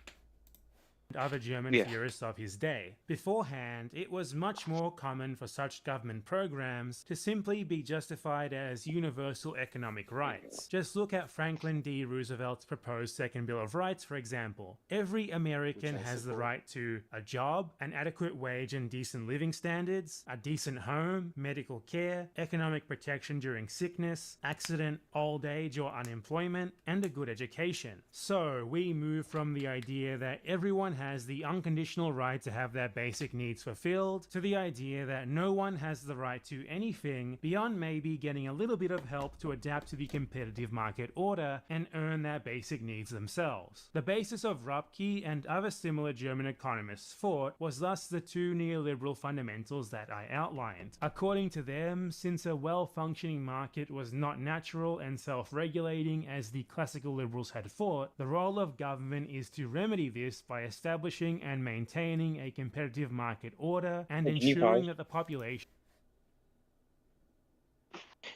other German theorists of his day. Beforehand, it was much more common for such government programs to simply be justified as universal economic rights. Just look at Franklin D. Roosevelt's proposed Second Bill of Rights, for example. Every American has the right to a job, an adequate wage and decent living standards, a decent home, medical care, economic protection during sickness, accident, old age or unemployment, and a good education. So, we move from the idea that everyone has the unconditional right to have their basic needs fulfilled, to the idea that no one has the right to anything beyond maybe getting a little bit of help to adapt to the competitive market order and earn their basic needs themselves. The basis of Rupke and other similar German economists thought was thus the two neoliberal fundamentals that I outlined. According to them, since a well-functioning market was not natural and self-regulating as the classical liberals had thought, the role of government is to remedy this by establishing and maintaining a competitive market order and ensuring that the population...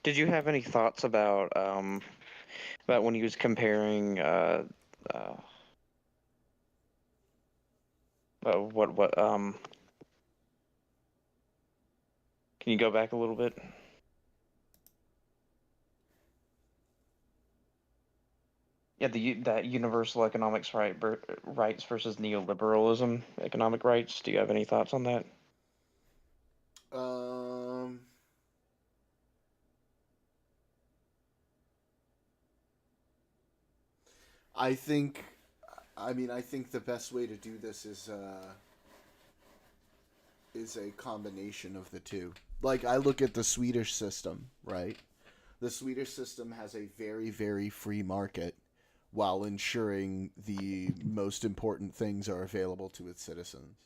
Did you have any thoughts about when he was comparing what can you go back a little bit? Yeah, that universal economics rights versus neoliberalism economic rights. Do you have any thoughts on that? I think, I think the best way to do this is a combination of the two. Like, I look at the Swedish system, right? The Swedish system has a very, very free market while ensuring the most important things are available to its citizens.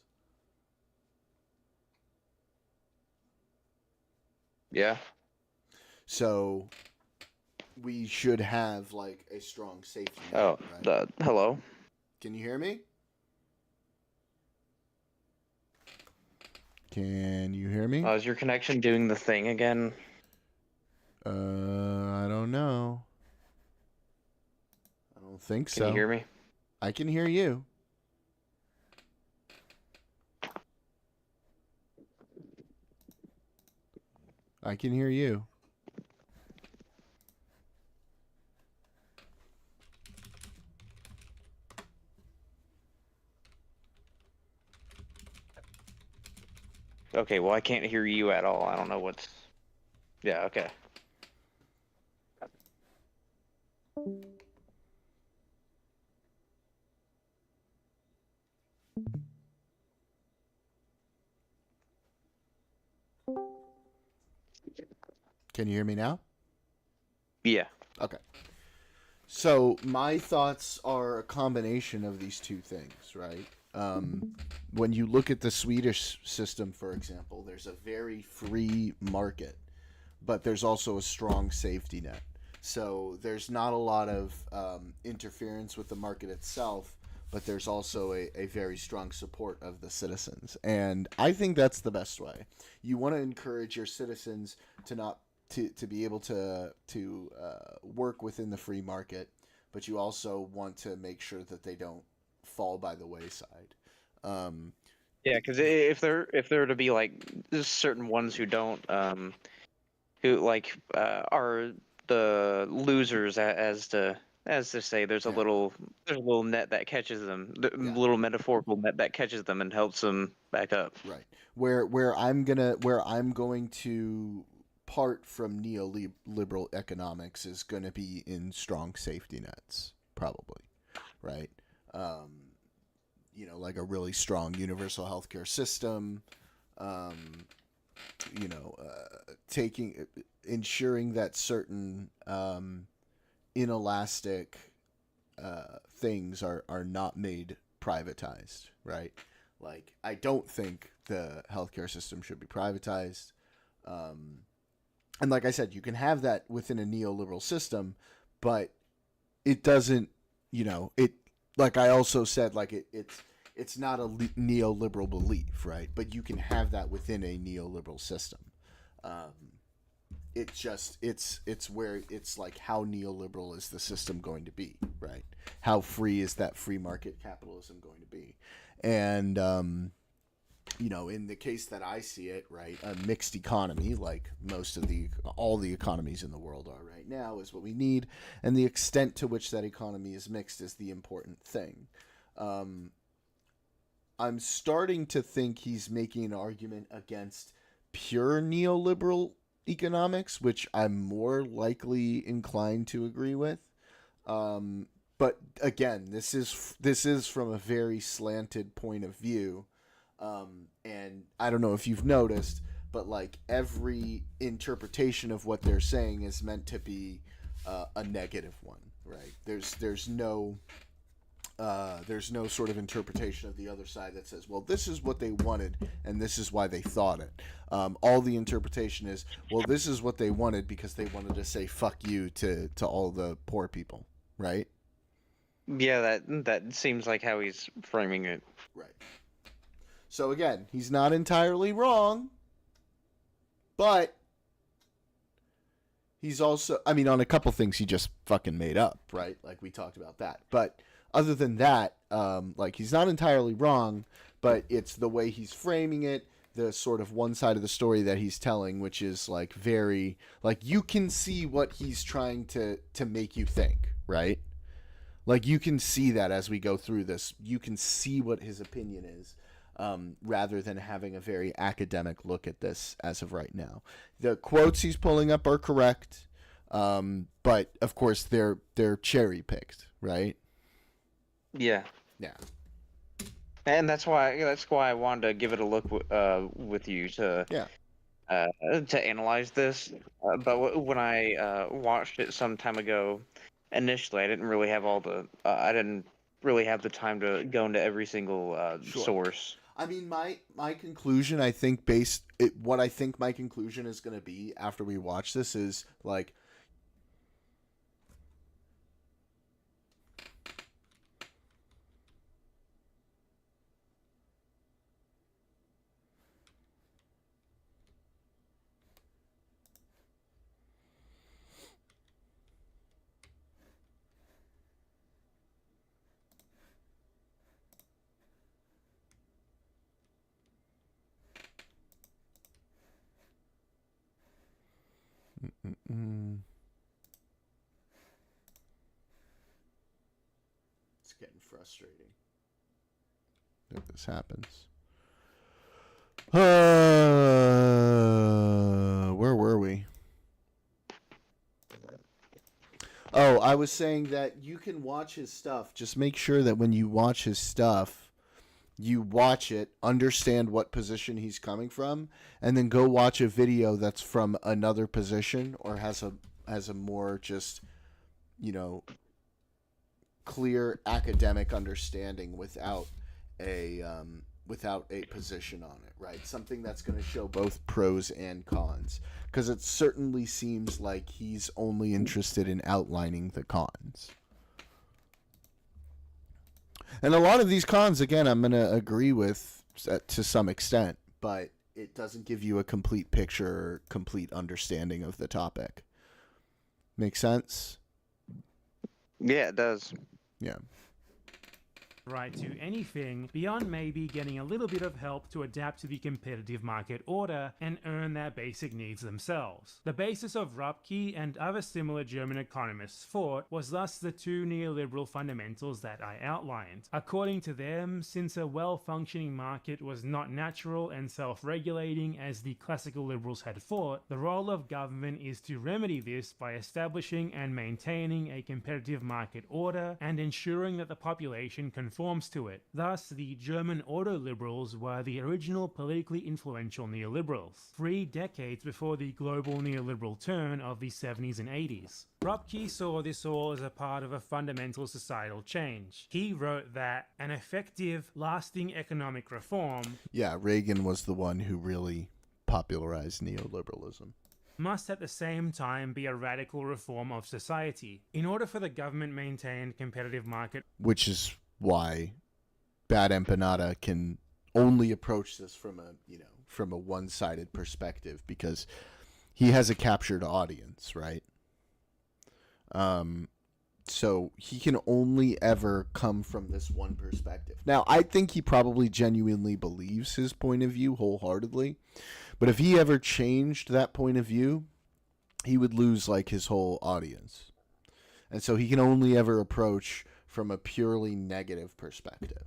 Yeah. So we should have like a strong safety net. Oh, right? Hello. Can you hear me? Can you hear me? Is your connection doing the thing again? I don't know. I don't think so. Can you hear me? I can hear you. I can hear you. Okay, well, I can't hear you at all. I don't know what's... Yeah, okay. Can you hear me now? Yeah. Okay. So my thoughts are a combination of these two things, right? When you look at the Swedish system, for example, there's a very free market, but there's also a strong safety net. So there's not a lot of interference with the market itself, but there's also a very strong support of the citizens. And I think that's the best way. You want to encourage your citizens to not to be able to work within the free market, but you also want to make sure that they don't fall by the wayside. Yeah, because if there to be like certain ones who don't who like are the losers, as to say, there's a little net that catches them, little metaphorical net that catches them and helps them back up. Right. Where I'm going to part from neoliberal economics is going to be in strong safety nets, probably, right? Like a really strong universal healthcare system, ensuring that certain inelastic things are not made privatized, right? Like, I don't think the healthcare system should be privatized. And like I said, you can have that within a neoliberal system, but it doesn't, like I also said, like it's not a neoliberal belief, right? But you can have that within a neoliberal system. It's where it's like, how neoliberal is the system going to be, right? How free is that free market capitalism going to be? And in the case that I see it, right, a mixed economy, like all the economies in the world are right now, is what we need, and the extent to which that economy is mixed is the important thing. I'm starting to think he's making an argument against pure neoliberal economics, which I'm more likely inclined to agree with. But but again, this is from a very slanted point of view, and I don't know if you've noticed, but like every interpretation of what they're saying is meant to be a negative one, right? There's no sort of interpretation of the other side that says, well, this is what they wanted and this is why they thought it. All the interpretation is, well, this is what they wanted because they wanted to say fuck you to all the poor people, right? Yeah, that seems like how he's framing it. Right. So again, he's not entirely wrong, but he's also, I mean, on a couple things he just fucking made up, right? Like we talked about that. But other than that, like he's not entirely wrong, but it's the way he's framing it, the sort of one side of the story that he's telling, which is like very, like you can see what he's trying to make you think, right? Like you can see that as we go through this, you can see what his opinion is, rather than having a very academic look at this as of right now. The quotes he's pulling up are correct, but of course they're cherry picked, right? Yeah. Yeah. And that's why I wanted to give it a look with you to analyze this. But when I watched it some time ago, initially I didn't really have I didn't really have the time to go into every single source. I mean, my conclusion, I think what I think my conclusion is going to be after we watch this is like, it's getting frustrating that this happens. Where were we? Oh, I was saying that you can watch his stuff. Just make sure that when you watch his stuff, you watch it, understand what position he's coming from, and then go watch a video that's from another position or has a more just, clear academic understanding without a position on it, right? Something that's going to show both pros and cons, because it certainly seems like he's only interested in outlining the cons. And a lot of these cons, again, I'm going to agree with to some extent, but it doesn't give you a complete picture or complete understanding of the topic. Make sense? Yeah, it does. Yeah. Right to anything beyond maybe getting a little bit of help to adapt to the competitive market order and earn their basic needs themselves. The basis of Rupke and other similar German economists' thought was thus the two neoliberal fundamentals that I outlined. According to them, since a well-functioning market was not natural and self-regulating as the classical liberals had thought, the role of government is to remedy this by establishing and maintaining a competitive market order and ensuring that the population conforms to it. Thus, the German auto-liberals were the original politically influential neoliberals, 3 decades before the global neoliberal turn of the 70s and 80s. Rupke saw this all as a part of a fundamental societal change. He wrote that an effective, lasting economic reform— Yeah, Reagan was the one who really popularized neoliberalism. must at the same time be a radical reform of society. In order for the government-maintained competitive market— which is why Bad Empanada can only approach this from a one-sided perspective, because he has a captured audience, right? So he can only ever come from this one perspective. Now, I think he probably genuinely believes his point of view wholeheartedly, but if he ever changed that point of view, he would lose like his whole audience. And so he can only ever approach from a purely negative perspective.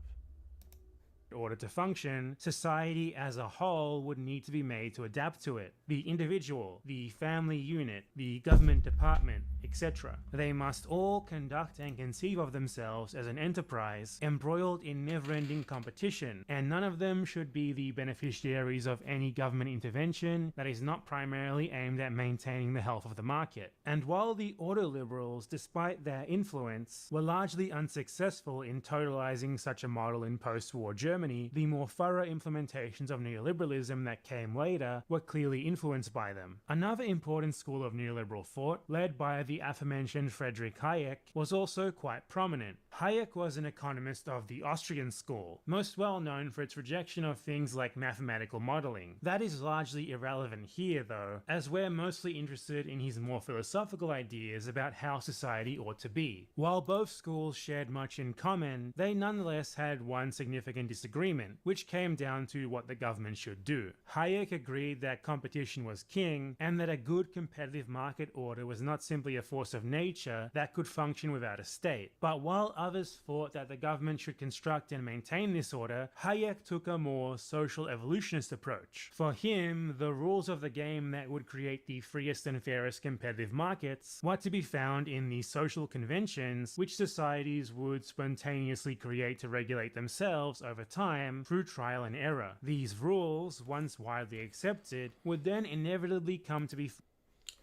In order to function, society as a whole would need to be made to adapt to it. The individual, the family unit, the government department, etc. They must all conduct and conceive of themselves as an enterprise, embroiled in never-ending competition, and none of them should be the beneficiaries of any government intervention that is not primarily aimed at maintaining the health of the market. And while the ordo-liberals, despite their influence, were largely unsuccessful in totalizing such a model in post-war Germany, the more thorough implementations of neoliberalism that came later were clearly influenced by them. Another important school of neoliberal thought, led by the aforementioned Friedrich Hayek, was also quite prominent. Hayek was an economist of the Austrian school, most well known for its rejection of things like mathematical modeling. That is largely irrelevant here though, as we're mostly interested in his more philosophical ideas about how society ought to be. While both schools shared much in common, they nonetheless had one significant disagreement, which came down to what the government should do. Hayek agreed that competition was king, and that a good competitive market order was not simply a force of nature that could function without a state. But while others thought that the government should construct and maintain this order, Hayek took a more social evolutionist approach. For him, the rules of the game that would create the freest and fairest competitive markets were to be found in the social conventions which societies would spontaneously create to regulate themselves over time through trial and error. These rules, once widely accepted, would then inevitably come to be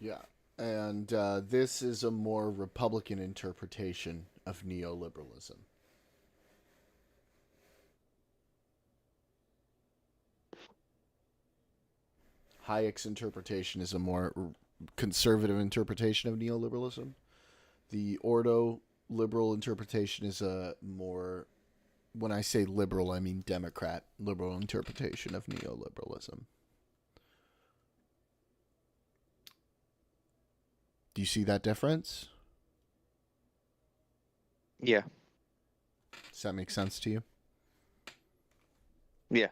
Yeah, and this is a more Republican interpretation of neoliberalism. Hayek's interpretation is a more conservative interpretation of neoliberalism. The ordo liberal interpretation is a more, when I say liberal, I mean Democrat liberal interpretation of neoliberalism. Do you see that difference? Yeah. Does that make sense to you? Yeah.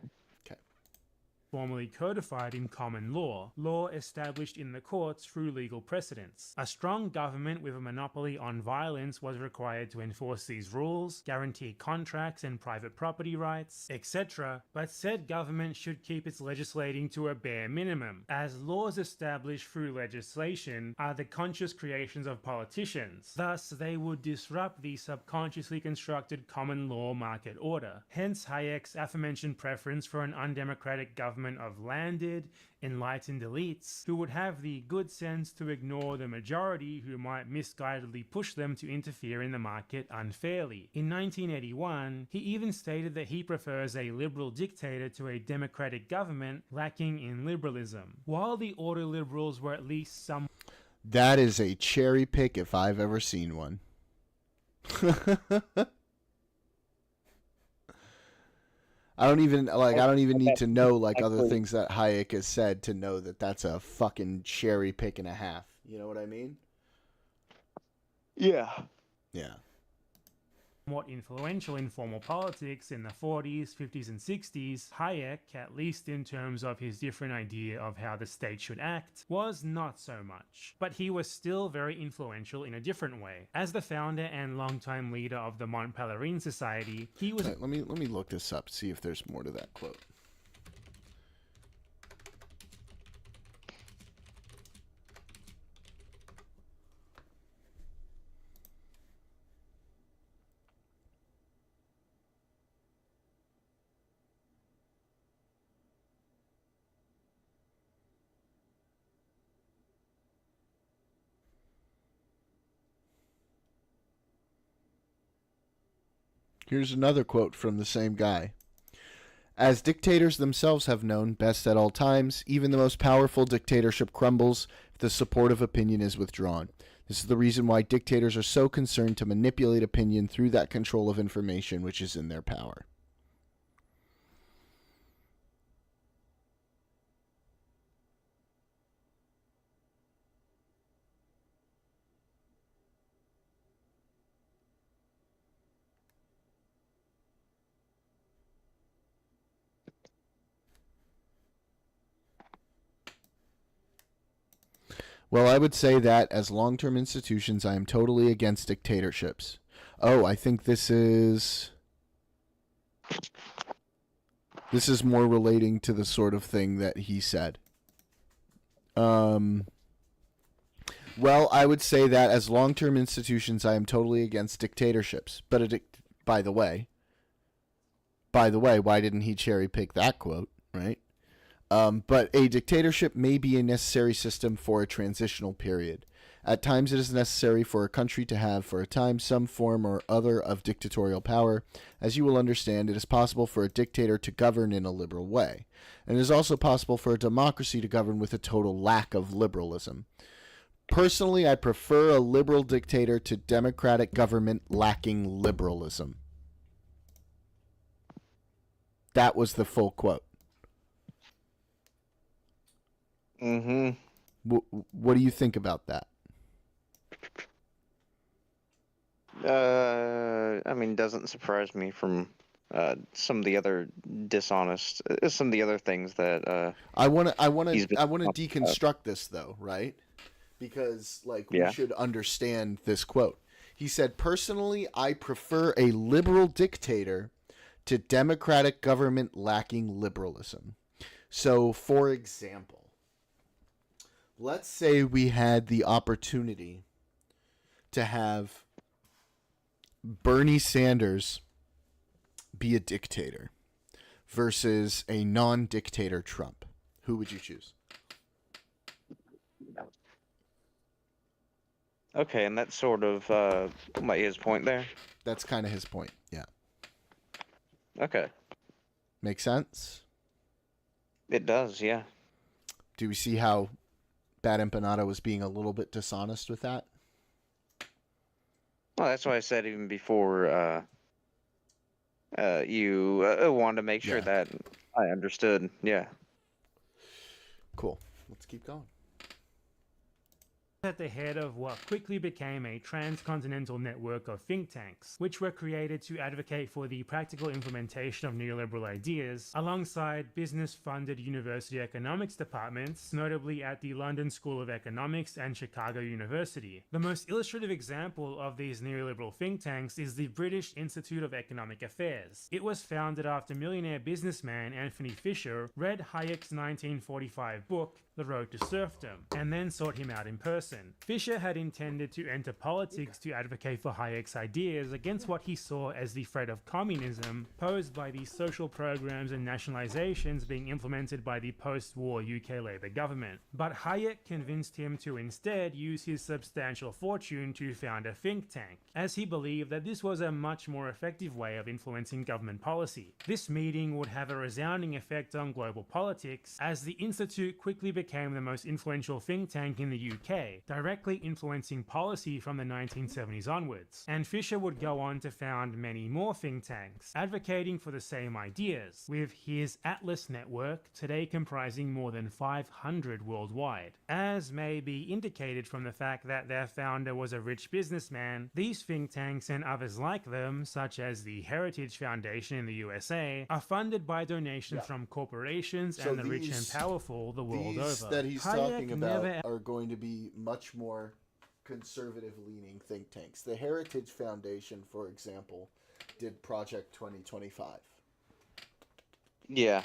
formally codified in common law, law established in the courts through legal precedents. A strong government with a monopoly on violence was required to enforce these rules, guarantee contracts and private property rights, etc., but said government should keep its legislating to a bare minimum, as laws established through legislation are the conscious creations of politicians. Thus, they would disrupt the subconsciously constructed common law market order. Hence Hayek's aforementioned preference for an undemocratic government of landed, enlightened elites who would have the good sense to ignore the majority who might misguidedly push them to interfere in the market unfairly. In 1981, he even stated that he prefers a liberal dictator to a democratic government lacking in liberalism. While the order liberals were at least some... That is a cherry pick if I've ever seen one. I don't even need to know like other things that Hayek has said to know that that's a fucking cherry pick and a half. You know what I mean? Yeah. Yeah. Somewhat influential in formal politics in the 40s, 50s, and 60s, Hayek, at least in terms of his different idea of how the state should act, was not so much. But he was still very influential in a different way. As the founder and longtime leader of the Mont Pelerin Society, he was... Let me look this up, see if there's more to that quote. Here's another quote from the same guy. As dictators themselves have known best at all times, even the most powerful dictatorship crumbles if the support of opinion is withdrawn. This is the reason why dictators are so concerned to manipulate opinion through that control of information which is in their power. Well, I would say that as long-term institutions, I am totally against dictatorships. Oh, I think this is more relating to the sort of thing that he said. When Well, I would say that as long-term institutions, I am totally against dictatorships. But by the way, why didn't he cherry pick that quote, right? But a dictatorship may be a necessary system for a transitional period. At times, it is necessary for a country to have, for a time, some form or other of dictatorial power. As you will understand, it is possible for a dictator to govern in a liberal way. And it is also possible for a democracy to govern with a total lack of liberalism. Personally, I prefer a liberal dictator to democratic government lacking liberalism. That was the full quote. Mm-hmm. What do you think about that? I mean, doesn't surprise me from some of the other some of the other things that I want to he's been deconstruct this though, right? Because we Yeah. should understand this quote. He said, "Personally, I prefer a liberal dictator to democratic government lacking liberalism." So, for example, let's say we had the opportunity to have Bernie Sanders be a dictator versus a non-dictator Trump. Who would you choose? Okay, and that's sort of his point there. That's kind of his point. Yeah. Okay, Make sense? it does. Yeah. Do we see how Bad Empanada was being a little bit dishonest with that? Well, that's why I said even before you wanted to make sure Yeah. that I understood. Yeah. Cool. Let's keep going. At the head of what quickly became a transcontinental network of think tanks, which were created to advocate for the practical implementation of neoliberal ideas, alongside business-funded university economics departments, notably at the London School of Economics and Chicago University. The most illustrative example of these neoliberal think tanks is the British Institute of Economic Affairs. It was founded after millionaire businessman Anthony Fisher read Hayek's 1945 book, The Road to Serfdom, and then sought him out in person. Fisher had intended to enter politics to advocate for Hayek's ideas against what he saw as the threat of communism posed by the social programs and nationalizations being implemented by the post-war UK Labour government. But Hayek convinced him to instead use his substantial fortune to found a think tank, as he believed that this was a much more effective way of influencing government policy. This meeting would have a resounding effect on global politics, as the Institute quickly became the most influential think tank in the UK, directly influencing policy from the 1970s onwards. And Fisher would go on to found many more think tanks, advocating for the same ideas, with his Atlas network today comprising more than 500 worldwide. As may be indicated from the fact that their founder was a rich businessman, these think tanks and others like them, such as the Heritage Foundation in the USA, are funded by donations from corporations So and the rich and these- powerful the world These over. that he's Hayek talking about never are going to be much more conservative-leaning think tanks. The Heritage Foundation, for example, did Project 2025. Yeah.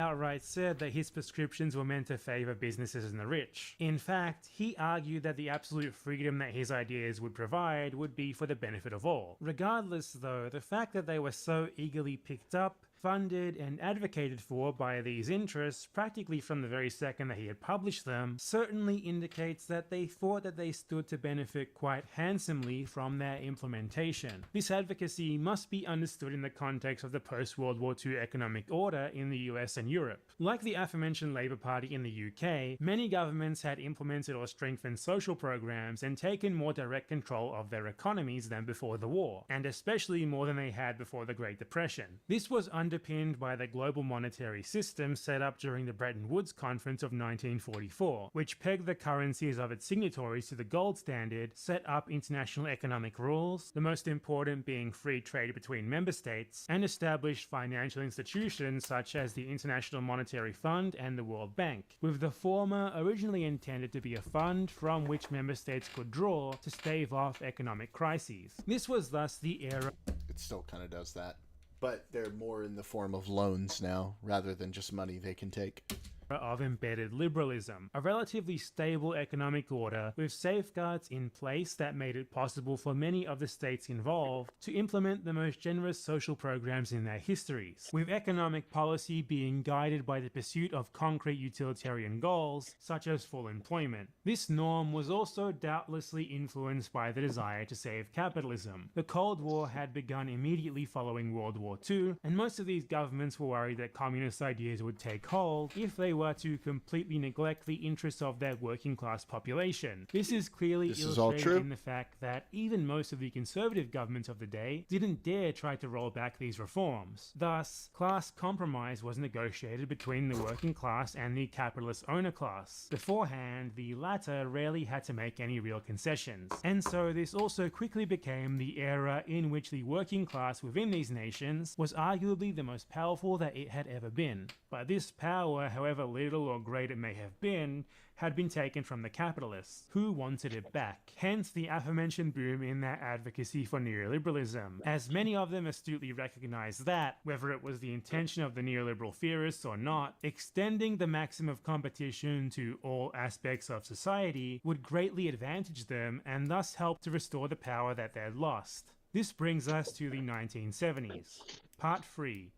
outright said that his prescriptions were meant to favor businesses and the rich. In fact, he argued that the absolute freedom that his ideas would provide would be for the benefit of all. Regardless, though, the fact that they were so eagerly picked up, funded, and advocated for by these interests practically from the very second that he had published them certainly indicates that they thought that they stood to benefit quite handsomely from their implementation. This advocacy must be understood in the context of the post-World War II economic order in the US and Europe. Like the aforementioned Labour Party in the UK, many governments had implemented or strengthened social programs and taken more direct control of their economies than before the war, and especially more than they had before the Great Depression. This was underpinned by the global monetary system set up during the Bretton Woods Conference of 1944, which pegged the currencies of its signatories to the gold standard, set up international economic rules, the most important being free trade between member states, and established financial institutions such as the International Monetary Fund and the World Bank, with the former originally intended to be a fund from which member states could draw to stave off economic crises. This was thus the era. It still kind of does that, but they're more in the form of loans now rather than just money they can take. of embedded liberalism, a relatively stable economic order with safeguards in place that made it possible for many of the states involved to implement the most generous social programs in their histories, with economic policy being guided by the pursuit of concrete utilitarian goals such as full employment. This norm was also doubtlessly influenced by the desire to save capitalism. The Cold War had begun immediately following World War II, and most of these governments were worried that communist ideas would take hold if they were to completely neglect the interests of their working class population. This is clearly illustrated in the fact that even most of the conservative governments of the day didn't dare try to roll back these reforms. Thus, class compromise was negotiated between the working class and the capitalist owner class. Beforehand, the latter rarely had to make any real concessions, and so this also quickly became the era in which the working class within these nations was arguably the most powerful that it had ever been. But this power, however little or great it may have been, had been taken from the capitalists, who wanted it back. Hence the aforementioned boom in their advocacy for neoliberalism, as many of them astutely recognized that, whether it was the intention of the neoliberal theorists or not, extending the maximum of competition to all aspects of society would greatly advantage them and thus help to restore the power that they'd lost. This brings us to the 1970s. Part 3.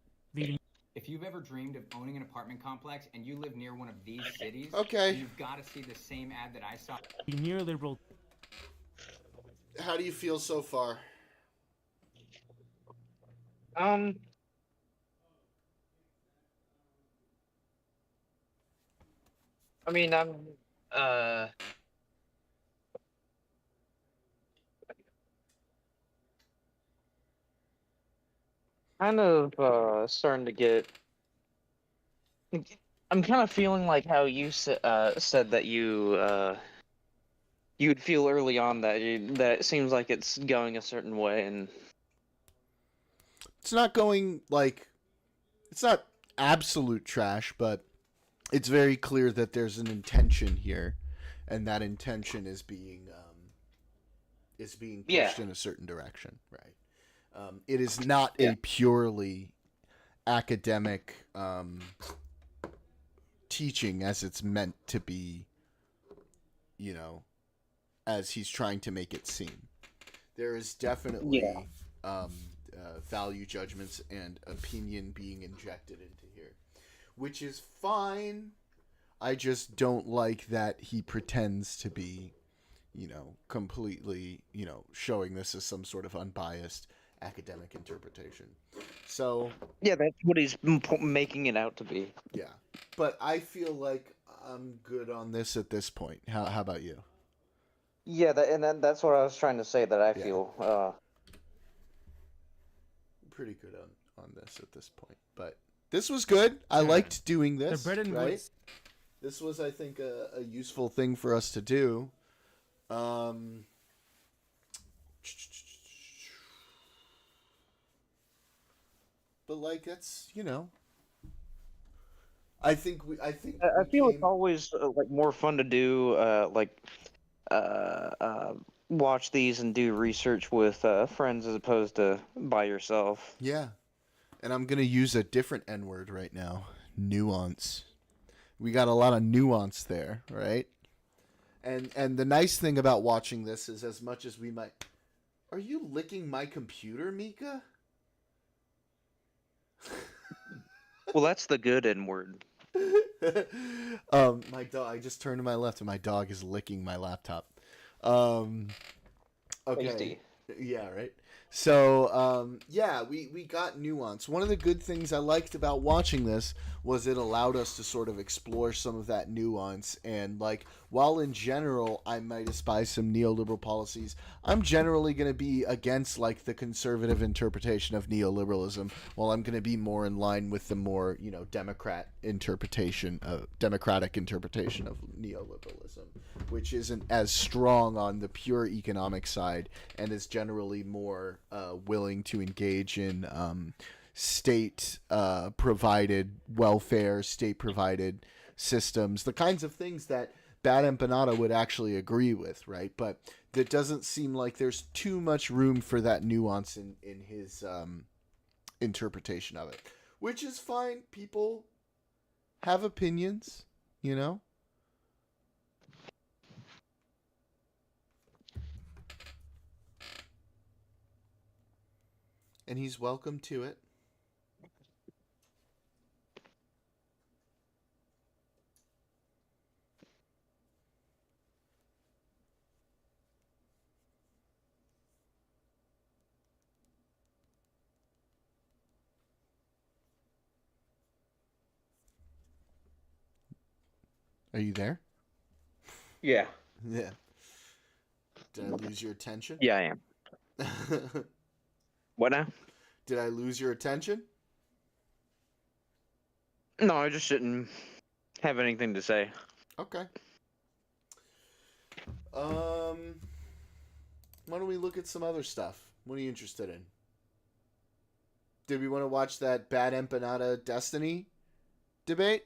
If you've ever dreamed of owning an apartment complex and you live near one of these cities, Okay. you've got to see the same ad that I saw. The neoliberal. How do you feel so far? I mean, I'm kind of starting to get. I'm kind of feeling like how you said that you'd feel early on that that it seems like it's going a certain way, and It's not going like, it's not absolute trash, but it's very clear that there's an intention here, and that intention is being pushed in a certain direction, right? It is not a purely academic teaching as it's meant to be, you know, as he's trying to make it seem. There is definitely value judgments and opinion being injected into here, which is fine. I just don't like that he pretends to be, you know, completely, you know, showing this as some sort of unbiased academic interpretation. So yeah, that's what he's making it out to be. yeah, but I feel like I'm good on this at this point. How about you? Yeah, that's what I was trying to say. That I feel pretty good on this at this point. But this was good. I liked doing this. The bread and right? goods. This was, I think, a useful thing for us to do. But like, that's, you know, I feel it's always like more fun to do watch these and do research with friends as opposed to by yourself. Yeah. And I'm going to use a different N word right now. Nuance. We got a lot of nuance there, right? And the nice thing about watching this is, as much as we might... Are you licking my computer, Mika? Well, that's the good N word. My dog. I just turned to my left, and my dog is licking my laptop. Okay. Tasty. Yeah. Right. So, we got nuance. One of the good things I liked about watching this was it allowed us to sort of explore some of that nuance. And, like, while in general I might despise some neoliberal policies, I'm generally going to be against, like, the conservative interpretation of neoliberalism, while I'm going to be more in line with the more, you know, democratic interpretation of neoliberalism, which isn't as strong on the pure economic side and is generally more willing to engage in state provided welfare, state provided systems, the kinds of things that Bad Empanada would actually agree with, right? But it doesn't seem like there's too much room for that nuance in his interpretation of it, which is fine. People have opinions, you know? And he's welcome to it. Are you there? Yeah. Yeah. Did I lose your attention? Yeah, I am. What now? Did I lose your attention? No, I just didn't have anything to say. Okay. Why don't we look at some other stuff? What are you interested in? Did we want to watch that Bad Empanada Destiny debate?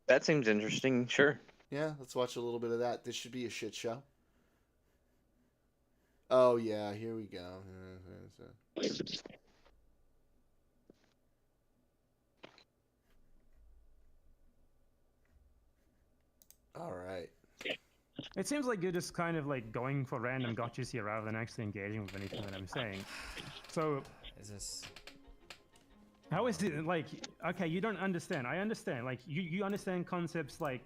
That seems interesting. Sure. Yeah, let's watch a little bit of that. This should be a shit show. Oh, yeah, here we go. All right. It seems like you're just kind of like going for random gotchas here rather than actually engaging with anything that I'm saying. So, Is this? how is it like? Okay, you don't understand. I understand. Like you understand concepts like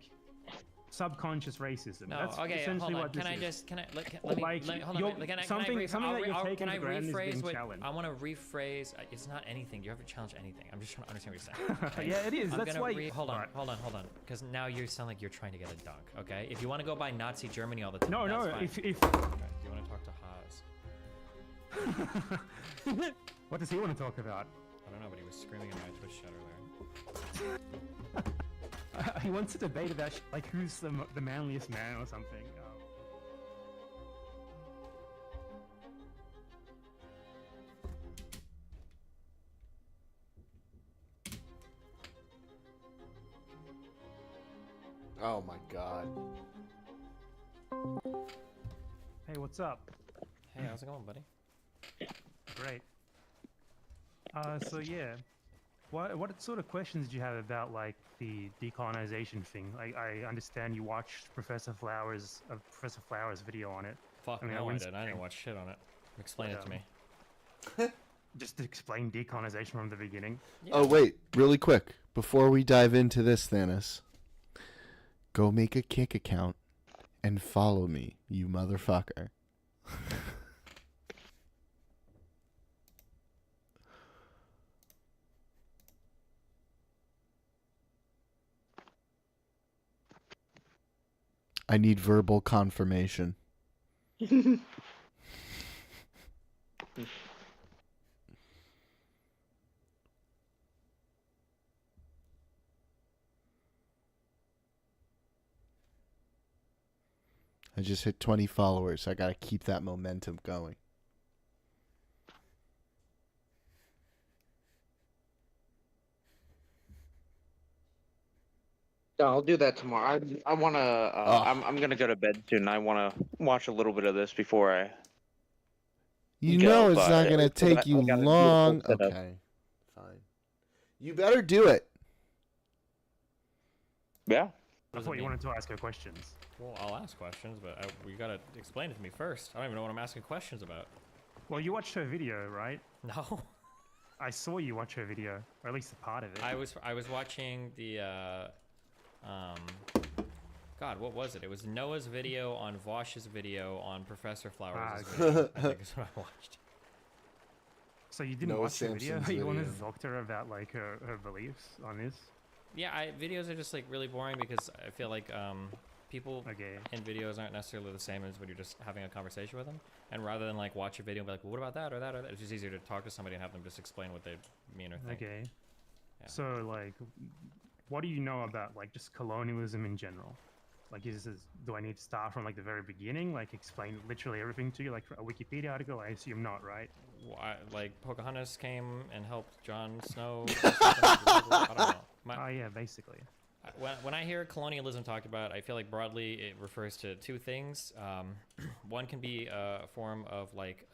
subconscious racism. No. That's Okay. essentially Hold on. what this Can I is. just? Can I? Let me. Like, Hold on. you're- Can I? something- Can I something that you're I'll- taking Can I for granted is rephrase being what? challenged. I want to rephrase. It's not anything. You haven't challenged anything. I'm just trying to understand what you're saying. Yeah, it is. I'm That's gonna why. hold on, Alright. hold on, hold on. Because now you sound like you're trying to get a dunk. Okay. If you want to go by Nazi Germany all the time. No, that's no. fine. If Okay, do you want to talk to Haas? what does he want to talk about? I don't know, but he was screaming in my Twitch chat earlier. He wants to debate about like who's the manliest man or something. Oh, my God. Hey, what's up? Hey, how's it going, buddy? Great. So yeah, what sort of questions do you have about like the decolonization thing? Like, I understand you watched Professor Flowers' video on it. Fuck I mean, I no, I wouldn't didn't. I didn't say- watch shit on it. Explain it to me. Just to explain decolonization from the beginning. Yeah. Oh, wait, really quick. Before we dive into this, Thanos, go make a Kick account and follow me, you motherfucker. I need verbal confirmation. I just hit 20 followers. I gotta keep that momentum going. No, I'll do that tomorrow. I wanna. I'm gonna go to bed soon. I wanna watch a little bit of this before I. You Go, know it's but not gonna I take you gotta do the long. full setup. Okay, fine. You better do it. Yeah. I thought you wanted to ask her questions. Well, I'll ask questions, but you gotta explain it to me first. I don't even know what I'm asking questions about. Well, you watched her video, right? No. I saw you watch her video, or at least a part of it. I was watching the God, what was it? It was Noah's video on Vosh's video on Professor Flowers' Ah, video. I think is what I watched. So you didn't Noah watch her video? Sampson's You wanted to video. talk to her about like her beliefs on this? Yeah, videos are just like really boring because I feel like people Okay. in videos aren't necessarily the same as when you're just having a conversation with them. And rather than like watch a video and be like, well, what about that or that or that? It's just easier to talk to somebody and have them just explain what they mean or think. Okay. Yeah. So like, what do you know about like just colonialism in general? Like, do I need to start from like the very beginning? Like, explain literally everything to you, like a Wikipedia article? I assume not, right? Why, like Pocahontas came and helped Jon Snow. Or something? I don't know. Oh yeah, basically. When I hear colonialism talked about, I feel like broadly it refers to two things. One can be a form of like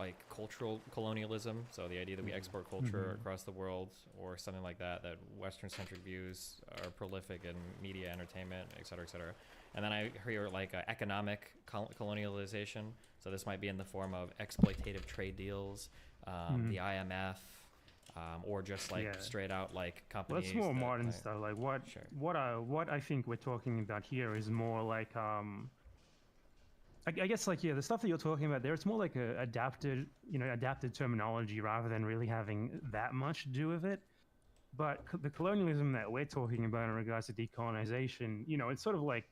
like cultural colonialism, so the idea that we export culture across the world, or something like that, that Western-centric views are prolific in media, entertainment, et cetera, et cetera. And then I hear like economic colonialization, so this might be in the form of exploitative trade deals, the IMF, or just like straight out like companies. Well, that's more that, modern stuff. Like what I think we're talking about here is more like I guess like the stuff that you're talking about there, it's more like a adapted terminology rather than really having that much to do with it. But the colonialism that we're talking about in regards to decolonization, it's sort of like,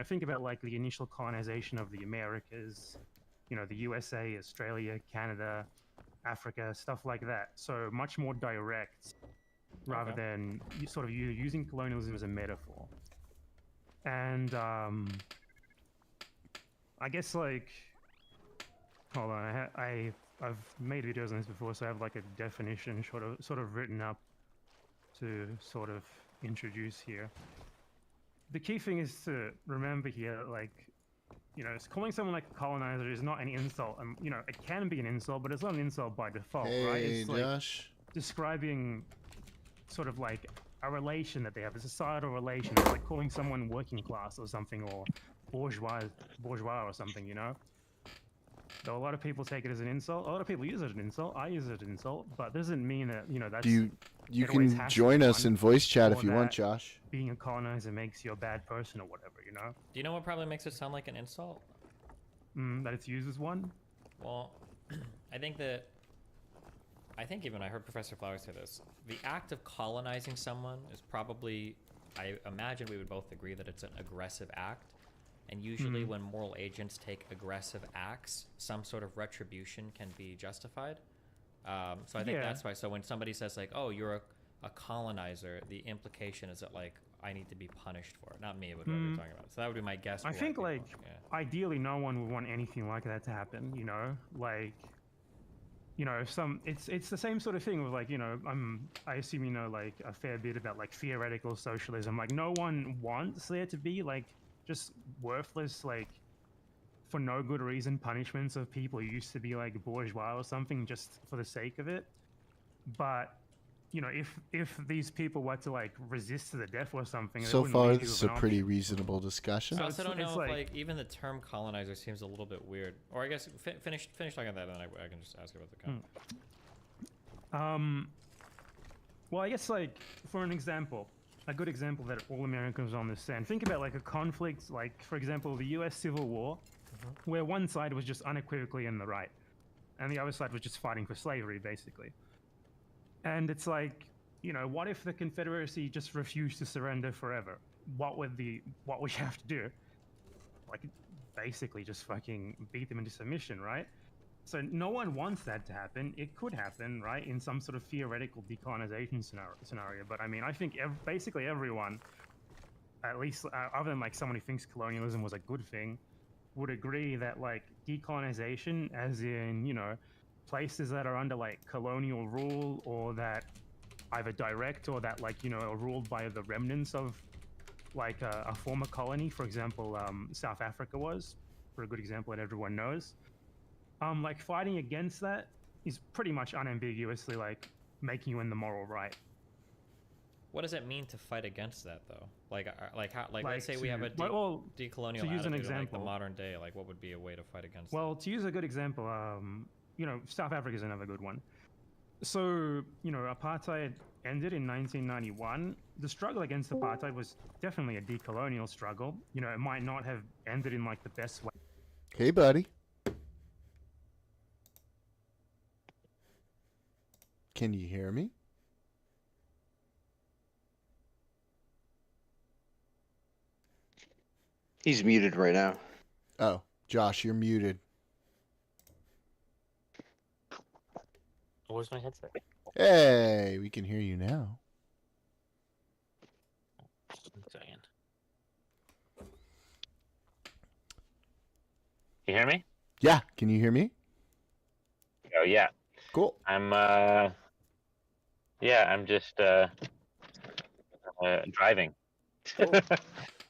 think about like the initial colonization of the Americas, the USA, Australia, Canada, Africa, stuff like that. So much more direct rather than you using colonialism as a metaphor. And I guess like, hold on, I've made videos on this before, so I have like a definition sort of written up to sort of introduce here. The key thing is to remember here, like, calling someone like a colonizer is not an insult. It can be an insult, but it's not an insult by default, right? It's Josh. like describing sort of like a relation that they have, a societal relation. It's like calling someone working class or something, or bourgeois or something, So a lot of people take it as an insult. A lot of people use it as an insult. I use it as an insult, but doesn't mean that, that's... You can join us in voice chat if you want, Josh. Being a colonizer makes you a bad person or whatever, Do you know what probably makes it sound like an insult? That it's used as one? Well, I think even I heard Professor Flowers say this. The act of colonizing someone is probably, I imagine we would both agree that it's an aggressive act. And usually when moral agents take aggressive acts, some sort of retribution can be justified. So I think that's why. So when somebody says like, oh, you're a colonizer, the implication is that like, I need to be punished for it. Not me, but whoever you're talking about. So that would be my guess. I think like, ideally no one would want anything like that to happen, Like, it's the same sort of thing with like, I assume you know like a fair bit about like theoretical socialism. Like no one wants there to be like just worthless, like for no good reason, punishments of people who used to be like bourgeois or something just for the sake of it. But if these people were to like resist to the death or something, so far this is a pretty reasonable discussion. I also don't know if like even the term colonizer seems a little bit weird. Or I guess finish talking about that, and then I can just ask about the comment. Well, I guess like for an example, a good example that all Americans understand. Think about like a conflict, like for example, the U.S. Civil War, where one side was just unequivocally in the right, and the other side was just fighting for slavery, basically. And it's like, what if the Confederacy just refused to surrender forever? What would you have to do? Like, basically just fucking beat them into submission, right? So no one wants that to happen. It could happen, right, in some sort of theoretical decolonization scenario. But I mean, I think basically everyone, at least other than like someone who thinks colonialism was a good thing, would agree that like decolonization, as in, places that are under like colonial rule, or that either direct or that like, are ruled by the remnants of like a former colony. For example, South Africa was, for a good example that everyone knows. Like fighting against that is pretty much unambiguously like making you in the moral right. What does it mean to fight against that though? Let's say we have a decolonial to use an attitude in, example, like the modern day. Like, what would be a way to fight against? Well, to use a good example, South Africa is another good one. So, apartheid ended in 1991. The struggle against apartheid was definitely a decolonial struggle. It might not have ended in like the best way. Hey, buddy. Can you hear me? He's muted right now. Oh, Josh, you're muted. Where's my headset? Hey, we can hear you now. One second. You hear me? Yeah, can you hear me? Oh yeah. Cool. I'm just driving.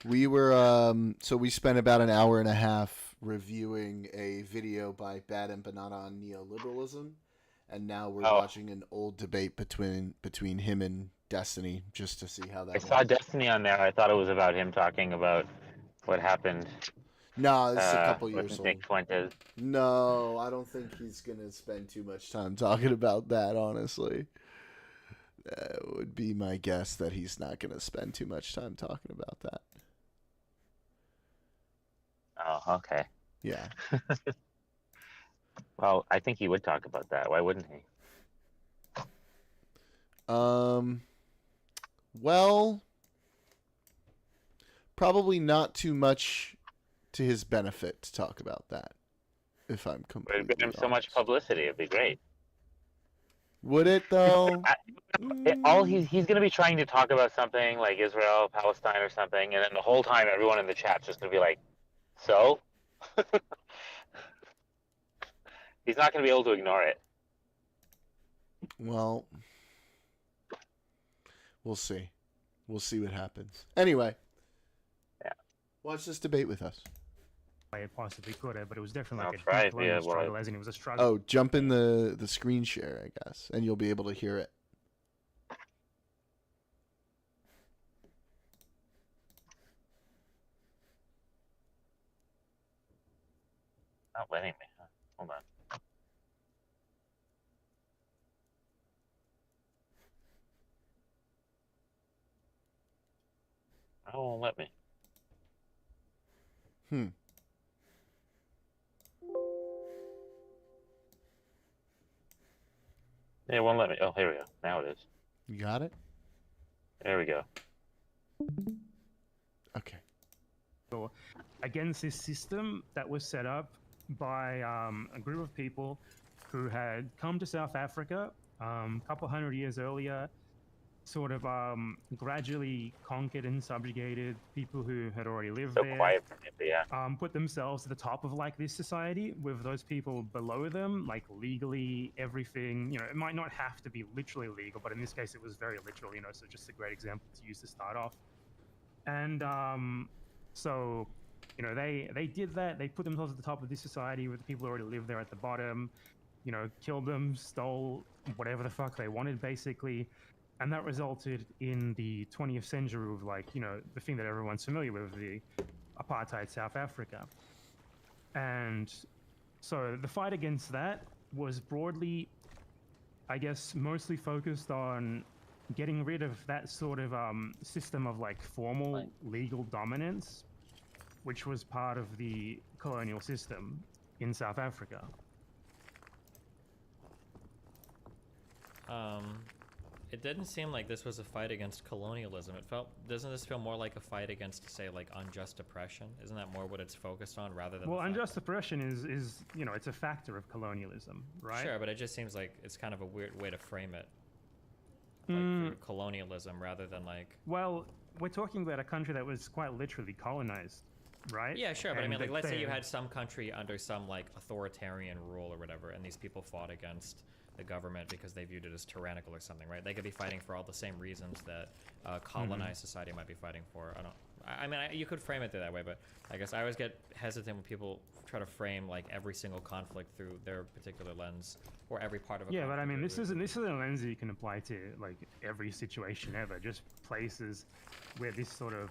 We were so we spent about an hour and a half reviewing a video by Bad and Banana on neoliberalism, and now we're Oh. watching an old debate between him and Destiny just to see how that I saw went. Destiny on there. I thought it was about him talking about what happened No, this is a couple with years Nick old. Fuentes. No, I don't think he's gonna spend too much time talking about that. Honestly, that would be my guess that he's not gonna spend too much time talking about that. Oh, okay. Yeah. Well, I think he would talk about that. Why wouldn't he? Well, probably not too much to his benefit to talk about that. If I'm It would completely give him so much honest. publicity. It'd be great. Would it though? All he's going to be trying to talk about something like Israel, Palestine, or something, and then the whole time everyone in the chat's just going to be like, "So." He's not going to be able to ignore it. Well, we'll see. We'll see what happens. Anyway, Yeah. watch this debate with us. It possibly could have, but it was definitely I'll like a try deep it, yeah, learning well, struggle, as in it was a struggle. Oh, jump in the screen share, I guess, and you'll be able to hear it. Not letting me. Huh? Hold on. Oh, it won't let me. It won't let me. Oh, here we go. Now it is. You got it? There we go. Okay. Against this system that was set up by a group of people who had come to South Africa a couple hundred years earlier, sort of gradually conquered and subjugated people who had already lived So there. quiet for me, but yeah. Put themselves at the top of like this society with those people below them, like legally everything. You know, it might not have to be literally legal, but in this case, it was very literal. You know, so just a great example to use to start off. And so, you know, they did that. They put themselves at the top of this society with the people who already lived there at the bottom. You know, killed them, stole whatever the fuck they wanted, basically. And that resulted in the 20th century of, like, you know, the thing that everyone's familiar with, the apartheid South Africa. And so the fight against that was broadly, I guess, mostly focused on getting rid of that sort of system of like formal legal dominance, which was part of the colonial system in South Africa. It didn't seem like this was a fight against colonialism. Doesn't this feel more like a fight against, say, like unjust oppression? Isn't that more what it's focused on rather than? Well, unjust oppression is you know, it's a factor of colonialism, right? Sure, but it just seems like it's kind of a weird way to frame it. Like through colonialism rather than like. Well, we're talking about a country that was quite literally colonized, right? Yeah, sure, but I And mean, like, let's say you they- had some country under some like authoritarian rule or whatever, and these people fought against the government because they viewed it as tyrannical or something, right? They could be fighting for all the same reasons that colonized society might be fighting for. I mean, you could frame it that way, but I guess I always get hesitant when people try to frame like every single conflict through their particular lens or every part of a. Yeah, but I mean, conflict this isn't a lens that you can apply to like every situation ever. Just places where this sort of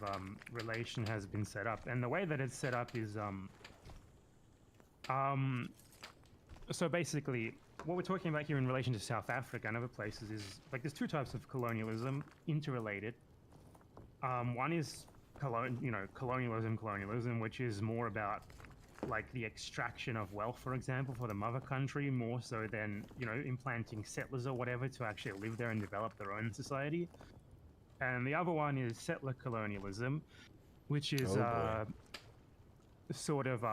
relation has been set up, and the way that it's set up is so basically, what we're talking about here in relation to South Africa and other places is like there's two types of colonialism interrelated. One is colonialism, which is more about like the extraction of wealth, for example, for the mother country, more so than, you know, implanting settlers or whatever to actually live there and develop their own society. And the other one is settler colonialism, which is sort of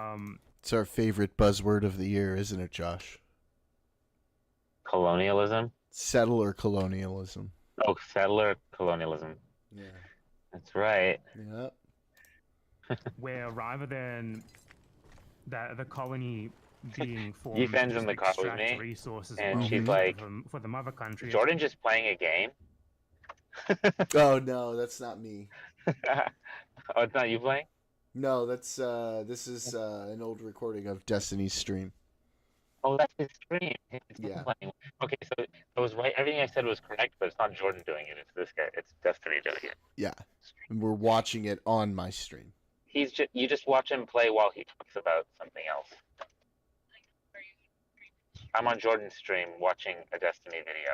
It's our favorite buzzword of the year, isn't it, Josh? Colonialism? Settler colonialism. Oh, settler colonialism. Yeah. That's right. Yeah. where rather than the colony being formed Defen's to in just the car with extract me, resources and wealth she's like, for the mother country. Is Jordan just playing a game? Oh no, that's not me. Oh, it's not you playing? No, that's this is an old recording of Destiny's stream. Oh, that's his stream. It's him Yeah. playing. Okay, so I was right. Everything I said was correct, but it's not Jordan doing it. It's this guy. It's Destiny doing it. Yeah. And we're watching it on my stream. You just watch him play while he talks about something else. I'm on Jordan's stream watching a Destiny video.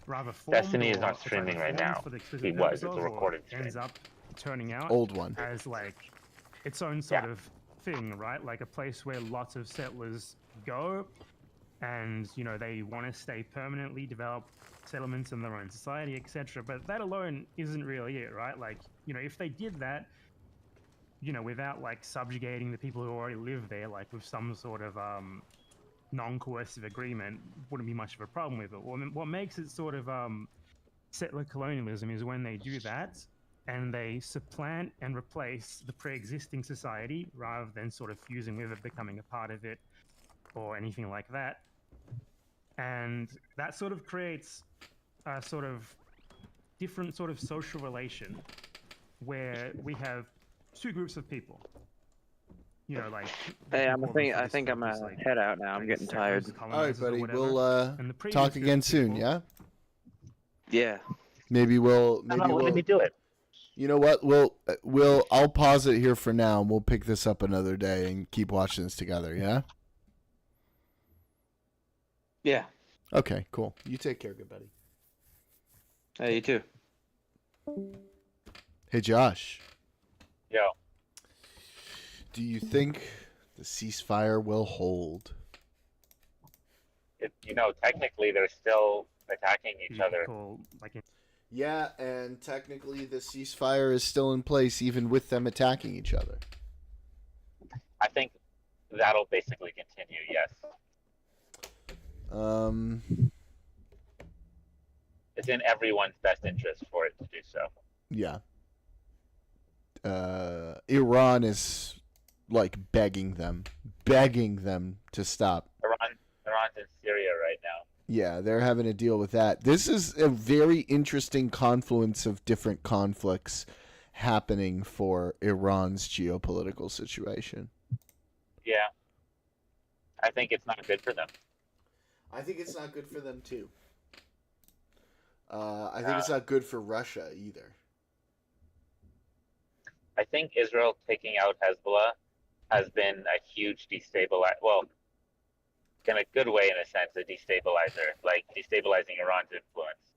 Rather formed, Destiny is or not it's streaming either right formed now. for the explicit He was. purpose It's a of, or recorded stream. ends up turning out Old one. as like its own sort of thing, right? Like a place where lots of settlers go, and they want to stay permanently, develop settlements in their own society, etc. But that alone isn't really it, right? Like if they did that, without like subjugating the people who already live there, like with some sort of non-coercive agreement, wouldn't be much of a problem with it. What makes it sort of settler colonialism is when they do that and they supplant and replace the pre-existing society rather than sort of fusing with it, becoming a part of it, or anything like that. And that sort of creates a sort of different sort of social relation where we have two groups of people. Like Hey, I think I'm gonna head out now. I'm getting tired. All right, buddy. We'll And the previous talk group again of soon, people- yeah? Yeah. Maybe we'll No, let me do it. You know what? I'll pause it here for now and we'll pick this up another day and keep watching this together, yeah? Yeah. Okay, cool. You take care, good buddy. Hey, you too. Hey Josh, Yo, do you think the ceasefire will hold? technically they're still attacking each other. Yeah, and technically the ceasefire is still in place even with them attacking each other. I think that'll basically continue. Yes. It's in everyone's best interest for it to do so. Yeah. Iran is like begging them to stop. Iran's in Syria right now. Yeah, they're having to deal with that. This is a very interesting confluence of different conflicts happening for Iran's geopolitical situation. Yeah. I think it's not good for them. I think it's not good for them too. I think it's not good for Russia either. I think Israel taking out Hezbollah has been a huge destabilizer. Well, in a good way, in a sense, a destabilizer, like destabilizing Iran's influence.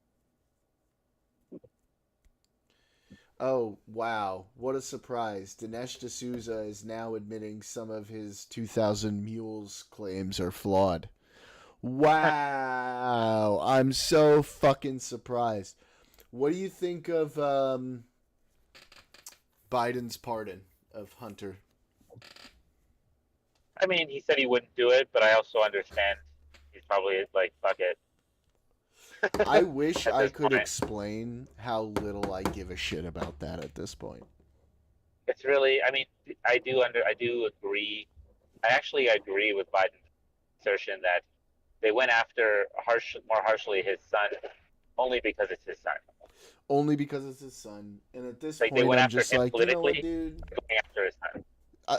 Oh, wow. What a surprise. Dinesh D'Souza is now admitting some of his 2,000 Mules claims are flawed. Wow. I'm so fucking surprised. What do you think of Biden's pardon of Hunter? I mean, he said he wouldn't do it, but I also understand he's probably like, fuck it. I wish At I this could point. explain how little I give a shit about that at this point. It's really, I mean, I do agree. I actually agree with Biden's assertion that they went after more harshly his son only because it's his son. Only because it's his son. And at this Like, they point, went I'm after just him like, you know what, politically. dude? Going after his son.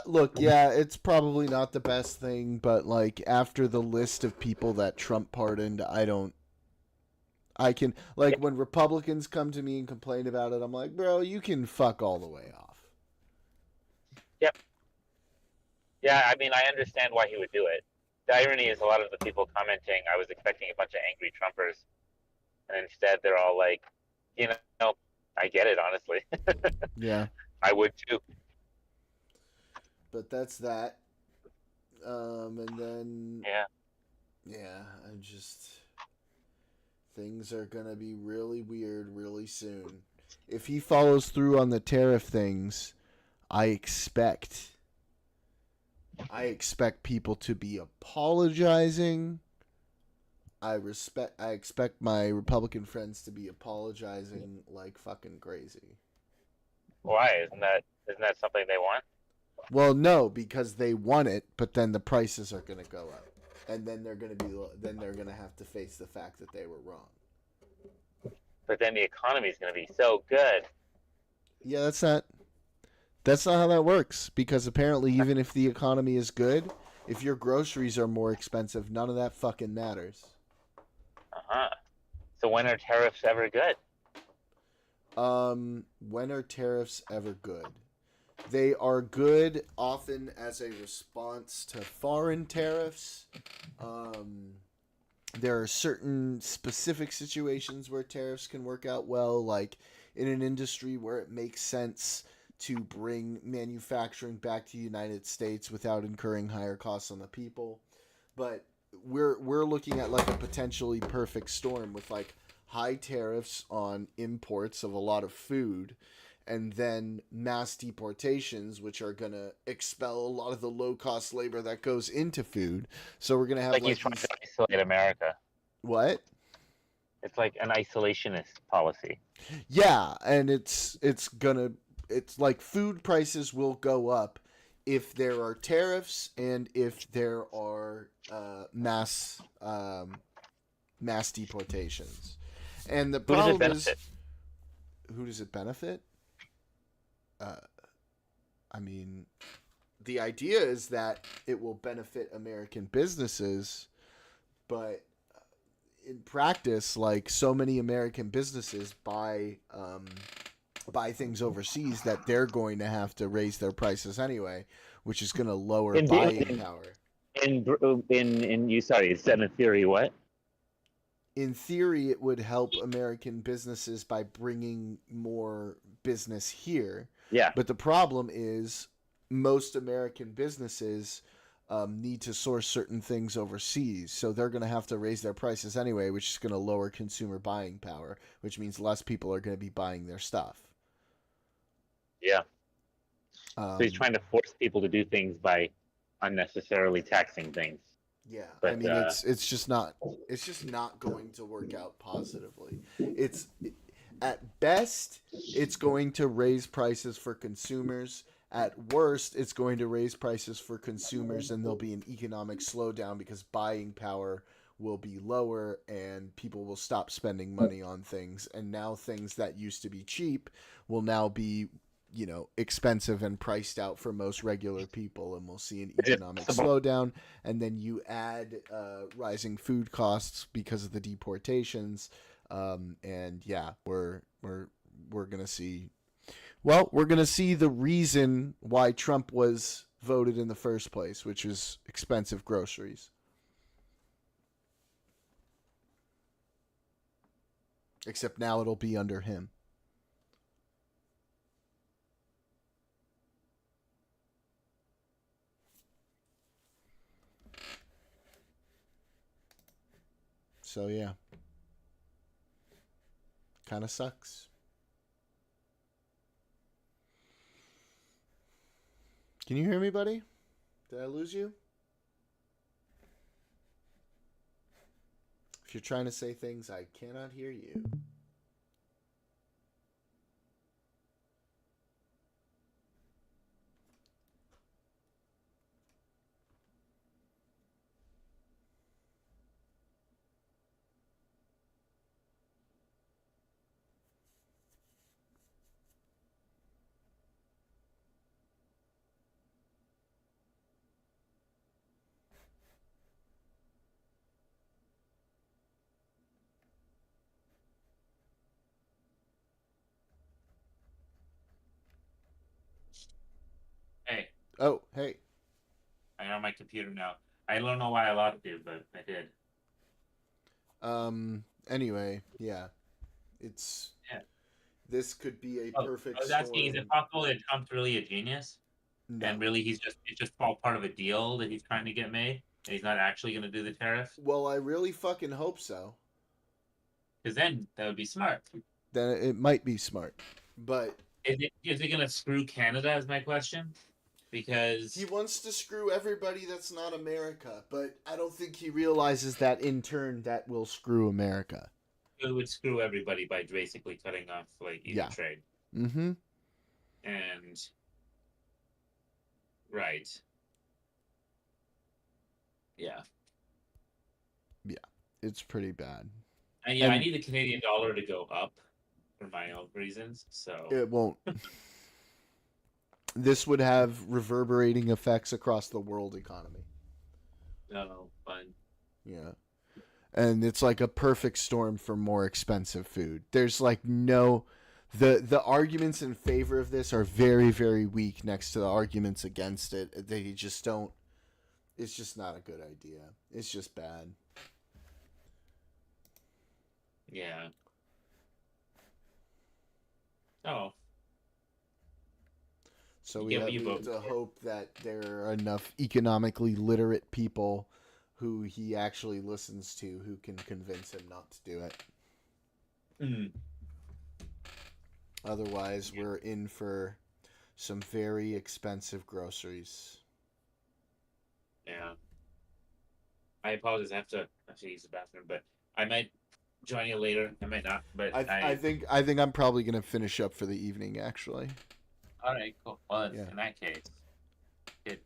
Look, yeah, it's probably not the best thing, but like after the list of people that Trump pardoned, when Republicans come to me and complain about it, I'm like, bro, you can fuck all the way off. Yep. Yeah, I mean, I understand why he would do it. The irony is a lot of the people commenting, I was expecting a bunch of angry Trumpers, and instead they're all like, I get it, honestly. Yeah. I would too. But that's that. And then things are gonna be really weird really soon. If he follows through on the tariff things, I expect people to be apologizing. I expect my Republican friends to be apologizing like fucking crazy. Why? Isn't that something they want? Well, no, because they want it, but then the prices are going to go up, and then they're going to have to face the fact that they were wrong. But then the economy is going to be so good. Yeah, that's not how that works, because apparently even if the economy is good, if your groceries are more expensive, none of that fucking matters. Uh-huh. So when are tariffs ever good? When are tariffs ever good? They are good often as a response to foreign tariffs. There are certain specific situations where tariffs can work out well, like in an industry where it makes sense to bring manufacturing back to the United States without incurring higher costs on the people. But we're looking at like a potentially perfect storm with like high tariffs on imports of a lot of food, and then mass deportations, which are going to expel a lot of the low cost labor that goes into food. So we're going to have Like like he's trying these. to isolate America. What? It's like an isolationist policy. Yeah, and it's like food prices will go up if there are tariffs and if there are mass deportations. And the Who does it problem is, benefit? who does it benefit? I mean, the idea is that it will benefit American businesses, but in practice, like so many American businesses buy things overseas that they're going to have to raise their prices anyway, which is going to lower In buying power. in sorry, it said in theory what? In theory, it would help American businesses by bringing more business here. Yeah. But the problem is most American businesses need to source certain things overseas. So they're going to have to raise their prices anyway, which is going to lower consumer buying power, which means less people are going to be buying their stuff. Yeah. So he's trying to force people to do things by unnecessarily taxing things. Yeah, But, I mean it's just not going to work out positively. It's at best it's going to raise prices for consumers. At worst, it's going to raise prices for consumers, and there'll be an economic slowdown because buying power will be lower and people will stop spending money on things. And now things that used to be cheap will now be, expensive and priced out for most regular people, and we'll see an economic slowdown. And then you add rising food costs because of the deportations, and yeah, we're gonna see. Well, we're gonna see the reason why Trump was voted in the first place, which was expensive groceries. Except now it'll be under him. So yeah, kind of sucks. Can you hear me, buddy? Did I lose you? If you're trying to say things, I cannot hear you. Hey, Oh, hey. I'm on my computer now. I don't know why I lost you, but I did. Anyway, yeah. It's... Yeah. This could be a Oh, perfect I was asking, is storm. it possible that Trump's really a genius? No. And really it's just all part of a deal that he's trying to get made? And he's not actually going to do the tariff? Well, I really fucking hope so. Because then that would be smart. Then it might be smart. But... Is it going to screw Canada, is my question? Because... He wants to screw everybody that's not America, but I don't think he realizes that in turn that will screw America. It would screw everybody by basically cutting off, like, even trade. Mm-hmm. And... Right. Yeah. Yeah. It's pretty bad. And yeah, I need the Canadian dollar to go up for my own reasons. So It won't. This would have reverberating effects across the world economy. no fun. Yeah. And it's like a perfect storm for more expensive food. There's like no the arguments in favor of this are very, very weak next to the arguments against it. They just don't it's just not a good idea. It's just bad. Yeah. Oh. So You we get have what you vote to for. hope that there are enough economically literate people who he actually listens to who can convince him not to do it. Mm. Otherwise, we're in for some very expensive groceries. Yeah. I apologize. I have to use the bathroom, but I might join you later. I might not, but I think I'm probably gonna finish up for the evening. Actually, All right, cool. Well, Yeah. in that case, good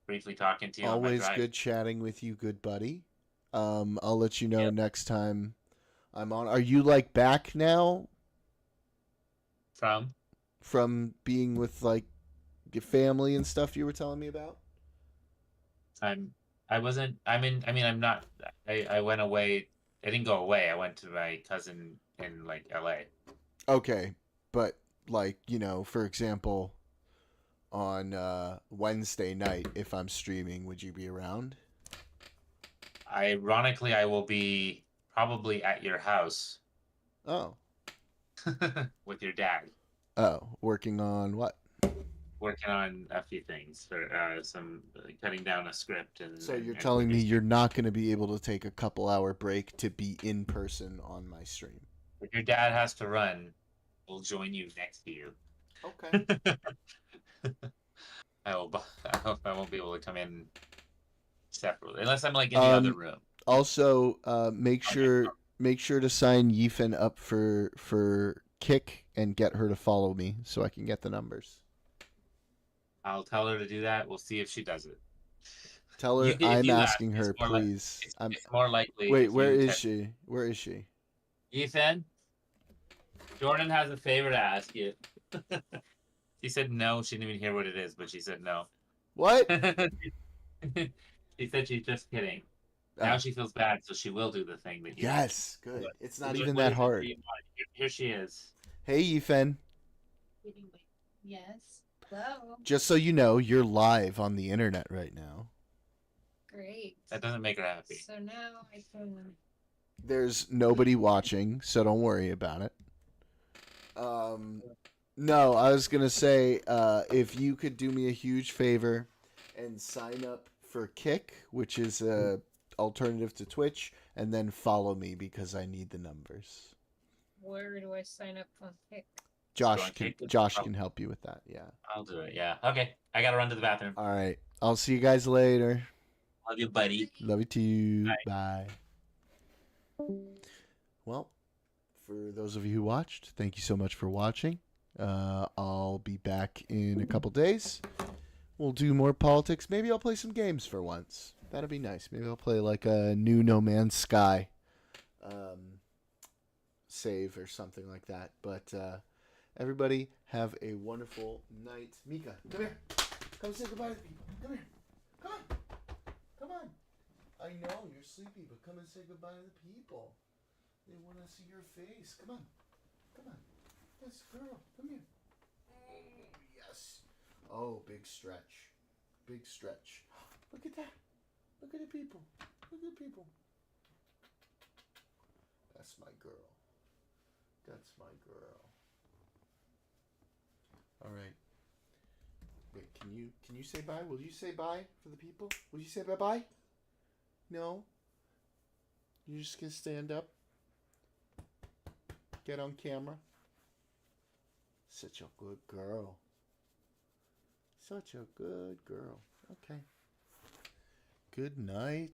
briefly talking to you on my always drive. good chatting with you, good buddy. I'll let you know Yep. next time I'm on. Are you like back now from being with like your family and stuff you were telling me about? I wasn't. I'm in. I mean, I'm not. I went away. I didn't go away. I went to my cousin in like L.A. Okay, but like for example, on Wednesday night, if I'm streaming, would you be around? Ironically, I will be probably at your house Oh, with your dad, working on what? working on a few things for some cutting down a script and. So you're and telling me releasing- you're not going to be able to take a couple-hour break to be in person on my stream? If your dad has to run, we'll join you next to you. Okay. I will. I won't be able to come in separately unless I'm like in the other room. Also, make sure to sign Yifen up for Kick and get her to follow me so I can get the numbers. I'll tell her to do that. We'll see if she does it. Tell her If I'm you ask, asking her, it's more like- please. It's more likely. Wait, if where you is text- she? Where is she? Ethan, Jordan has a favor to ask you. She said no. She didn't even hear what it is, but she said no. What? She said she's just kidding. Now she feels bad, so she will do the thing that you. Yes, good. What- It's not what even is that it hard. you want? Here she is. Hey, Yifen. Yes. Hello. Just so you know, you're live on the internet right now. Great. That doesn't make her happy. So now I can. There's nobody watching, so don't worry about it. No, I was gonna say, if you could do me a huge favor and sign up for Kick, which is a alternative to Twitch, and then follow me because I need the numbers. Where do I sign up on Kick? Josh Kick? can help you with that. Yeah. I'll do it. Yeah. Okay. I gotta run to the bathroom. All right. I'll see you guys later. Love you, buddy. Love you too. Bye. Well, for those of you who watched, thank you so much for watching. I'll be back in a couple days. We'll do more politics. Maybe I'll play some games for once. That'd be nice. Maybe I'll play like a new No Man's Sky save or something like that. But everybody have a wonderful night. Mika, come here. Come say goodbye to the people. Come here. Come on. Come on. I know you're sleepy, but come and say goodbye to the people. They want to see your face. Come on. Come on. Yes, girl. Come here. Oh, yes. Oh, big stretch. Big stretch. Look at that. Look at the people. Look at the people. That's my girl. That's my girl. All right. Wait, can you say bye? Will you say bye for the people? Will you say bye-bye? No? You're just going to stand up? Get on camera? Such a good girl. Such a good girl. Okay. Good night.